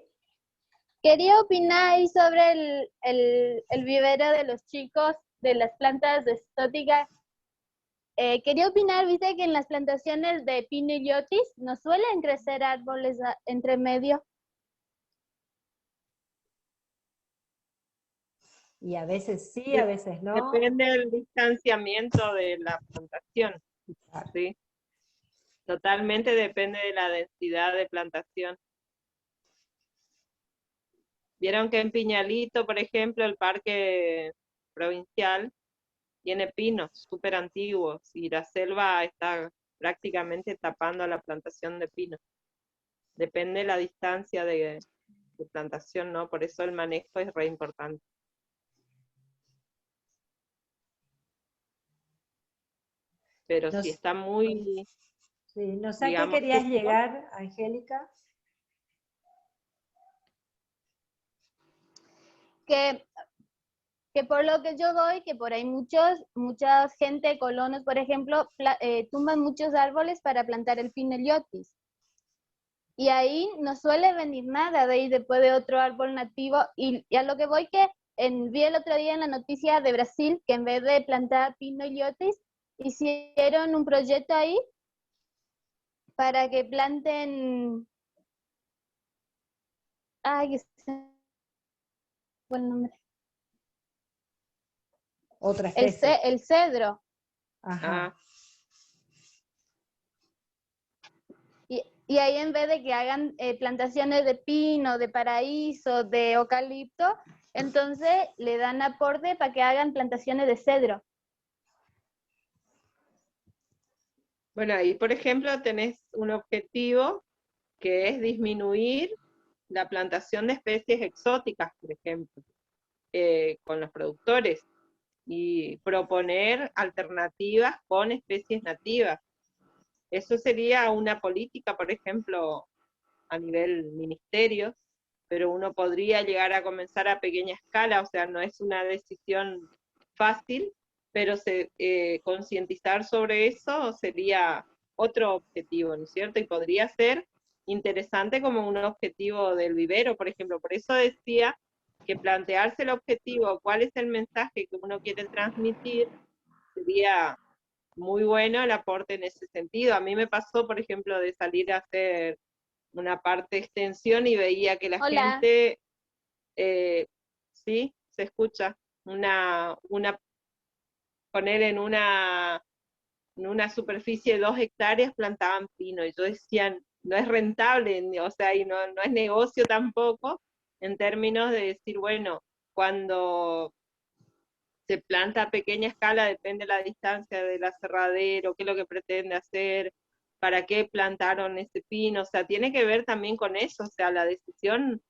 [SPEAKER 12] Quería opinar ahí sobre el vivero de los chicos, de las plantas exóticas. Quería opinar, viste que en las plantaciones de pino y otis no suelen crecer árboles entre medio.
[SPEAKER 2] Y a veces sí, a veces no.
[SPEAKER 8] Depende del distanciamiento de la plantación, ¿sí? Totalmente depende de la densidad de plantación. Vieron que en Piñalito, por ejemplo, el parque provincial tiene pinos súper antiguos y la selva está prácticamente tapando a la plantación de pinos. Depende de la distancia de plantación, ¿no? Por eso el manejo es re importante. Pero si está muy...
[SPEAKER 2] Sí, no sé a qué querías llegar, Angélica.
[SPEAKER 12] Que por lo que yo doy, que por ahí mucha gente, colonos, por ejemplo, tumban muchos árboles para plantar el pino y otis. Y ahí no suele venir nada de ahí después de otro árbol nativo. Y a lo que voy que vi el otro día en la noticia de Brasil que en vez de plantar pino y otis, hicieron un proyecto ahí para que planten... Ay, buen nombre.
[SPEAKER 2] Otra especie.
[SPEAKER 12] El cedro.
[SPEAKER 2] Ajá.
[SPEAKER 12] Y ahí en vez de que hagan plantaciones de pino, de paraíso, de eucalipto, entonces le dan aporte para que hagan plantaciones de cedro.
[SPEAKER 8] Bueno, ahí por ejemplo tenés un objetivo que es disminuir la plantación de especies exóticas, por ejemplo, con los productores, y proponer alternativas con especies nativas. Eso sería una política, por ejemplo, a nivel ministerio, pero uno podría llegar a comenzar a pequeña escala, o sea, no es una decisión fácil, pero concientizar sobre eso sería otro objetivo, ¿no es cierto? Y podría ser interesante como un objetivo del vivero, por ejemplo. Por eso decía que plantearse el objetivo, cuál es el mensaje que uno quiere transmitir, sería muy bueno el aporte en ese sentido. A mí me pasó, por ejemplo, de salir a hacer una parte de extensión y veía que la gente, sí, se escucha, poner en una superficie de 2 hectáreas plantaban pino, y yo decía, no es rentable, o sea, y no es negocio tampoco, en términos de decir, bueno, cuando se planta a pequeña escala, depende de la distancia del aserradero, qué es lo que pretende hacer, para qué plantaron ese pino, o sea, tiene que ver también con eso, o sea, la decisión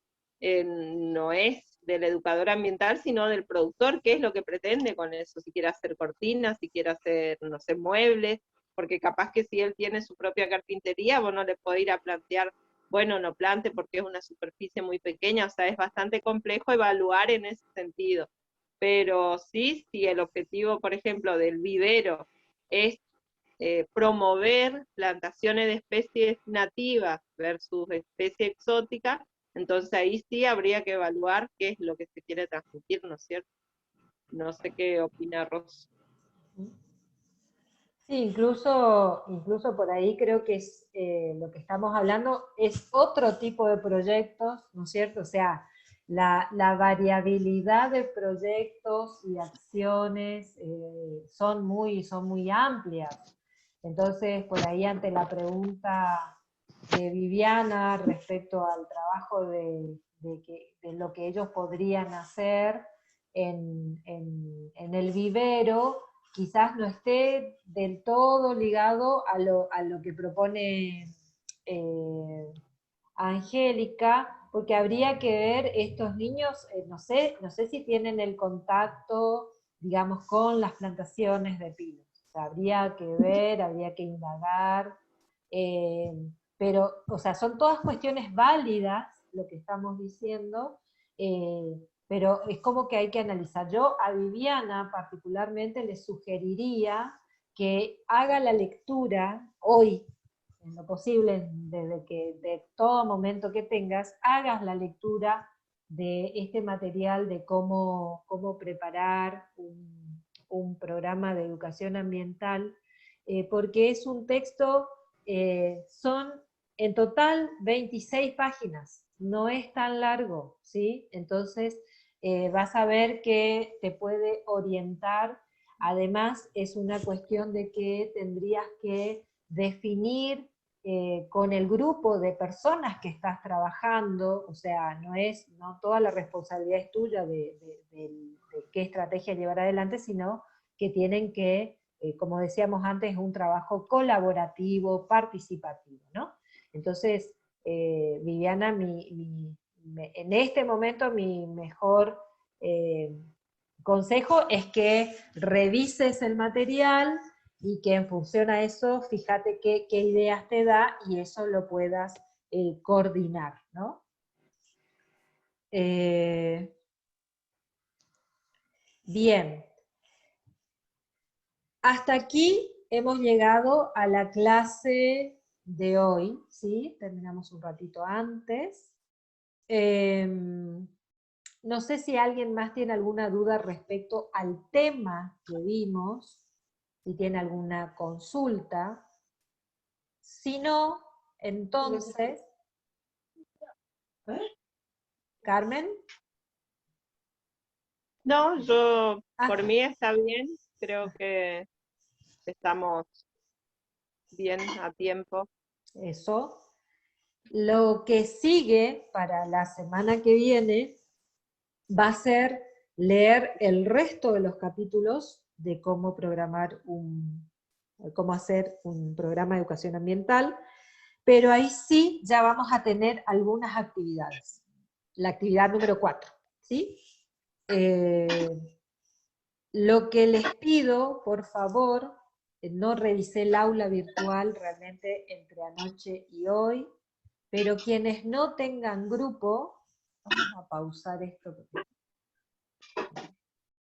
[SPEAKER 8] no es del educador ambiental, sino del productor, qué es lo que pretende con eso, si quiere hacer cortinas, si quiere hacer, no sé, muebles, porque capaz que si él tiene su propia carpintería, vos no le podés ir a plantear, bueno, no plante porque es una superficie muy pequeña, o sea, es bastante complejo evaluar en ese sentido. Pero sí, si el objetivo, por ejemplo, del vivero es promover plantaciones de especies nativas versus especies exóticas, entonces ahí sí habría que evaluar qué es lo que se quiere transmitir, ¿no es cierto? No sé qué opina Ros.
[SPEAKER 2] Sí, incluso por ahí creo que es lo que estamos hablando es otro tipo de proyectos, ¿no es cierto? O sea, la variabilidad de proyectos y acciones son muy amplias. Entonces, por ahí ante la pregunta de Viviana respecto al trabajo de lo que ellos podrían hacer en el vivero, quizás no esté del todo ligado a lo que propone Angélica, porque habría que ver estos niños, no sé si tienen el contacto, digamos, con las plantaciones de pinos. O sea, habría que ver, habría que indagar, pero, o sea, son todas cuestiones válidas, lo que estamos diciendo, pero es como que hay que analizar. Yo a Viviana particularmente le sugeriría que haga la lectura hoy, en lo posible, de todo momento que tengas, hagas la lectura de este material de cómo preparar un programa de educación ambiental, porque es un texto, son en total 26 páginas, no es tan largo, ¿sí? Entonces vas a ver que te puede orientar. Además es una cuestión de que tendrías que definir con el grupo de personas que estás trabajando, o sea, no toda la responsabilidad es tuya de qué estrategia llevar adelante, sino que tienen que, como decíamos antes, un trabajo colaborativo, participativo, ¿no? Entonces, Viviana, en este momento mi mejor consejo es que revises el material y que en función a eso, fíjate qué ideas te da y eso lo puedas coordinar, ¿no? Bien. Hasta aquí hemos llegado a la clase de hoy, ¿sí? Terminamos un ratito antes. No sé si alguien más tiene alguna duda respecto al tema que vimos, si tiene alguna consulta. Si no, entonces... ¿Carmen?
[SPEAKER 8] No, yo, por mí está bien, creo que estamos bien a tiempo.
[SPEAKER 2] Eso. Lo que sigue para la semana que viene va a ser leer el resto de los capítulos de cómo cómo hacer un programa de educación ambiental, pero ahí sí ya vamos a tener algunas actividades. La actividad número 4, ¿sí? Lo que les pido, por favor, no revisé el aula virtual realmente entre anoche y hoy, pero quienes no tengan grupo, vamos a pausar esto porque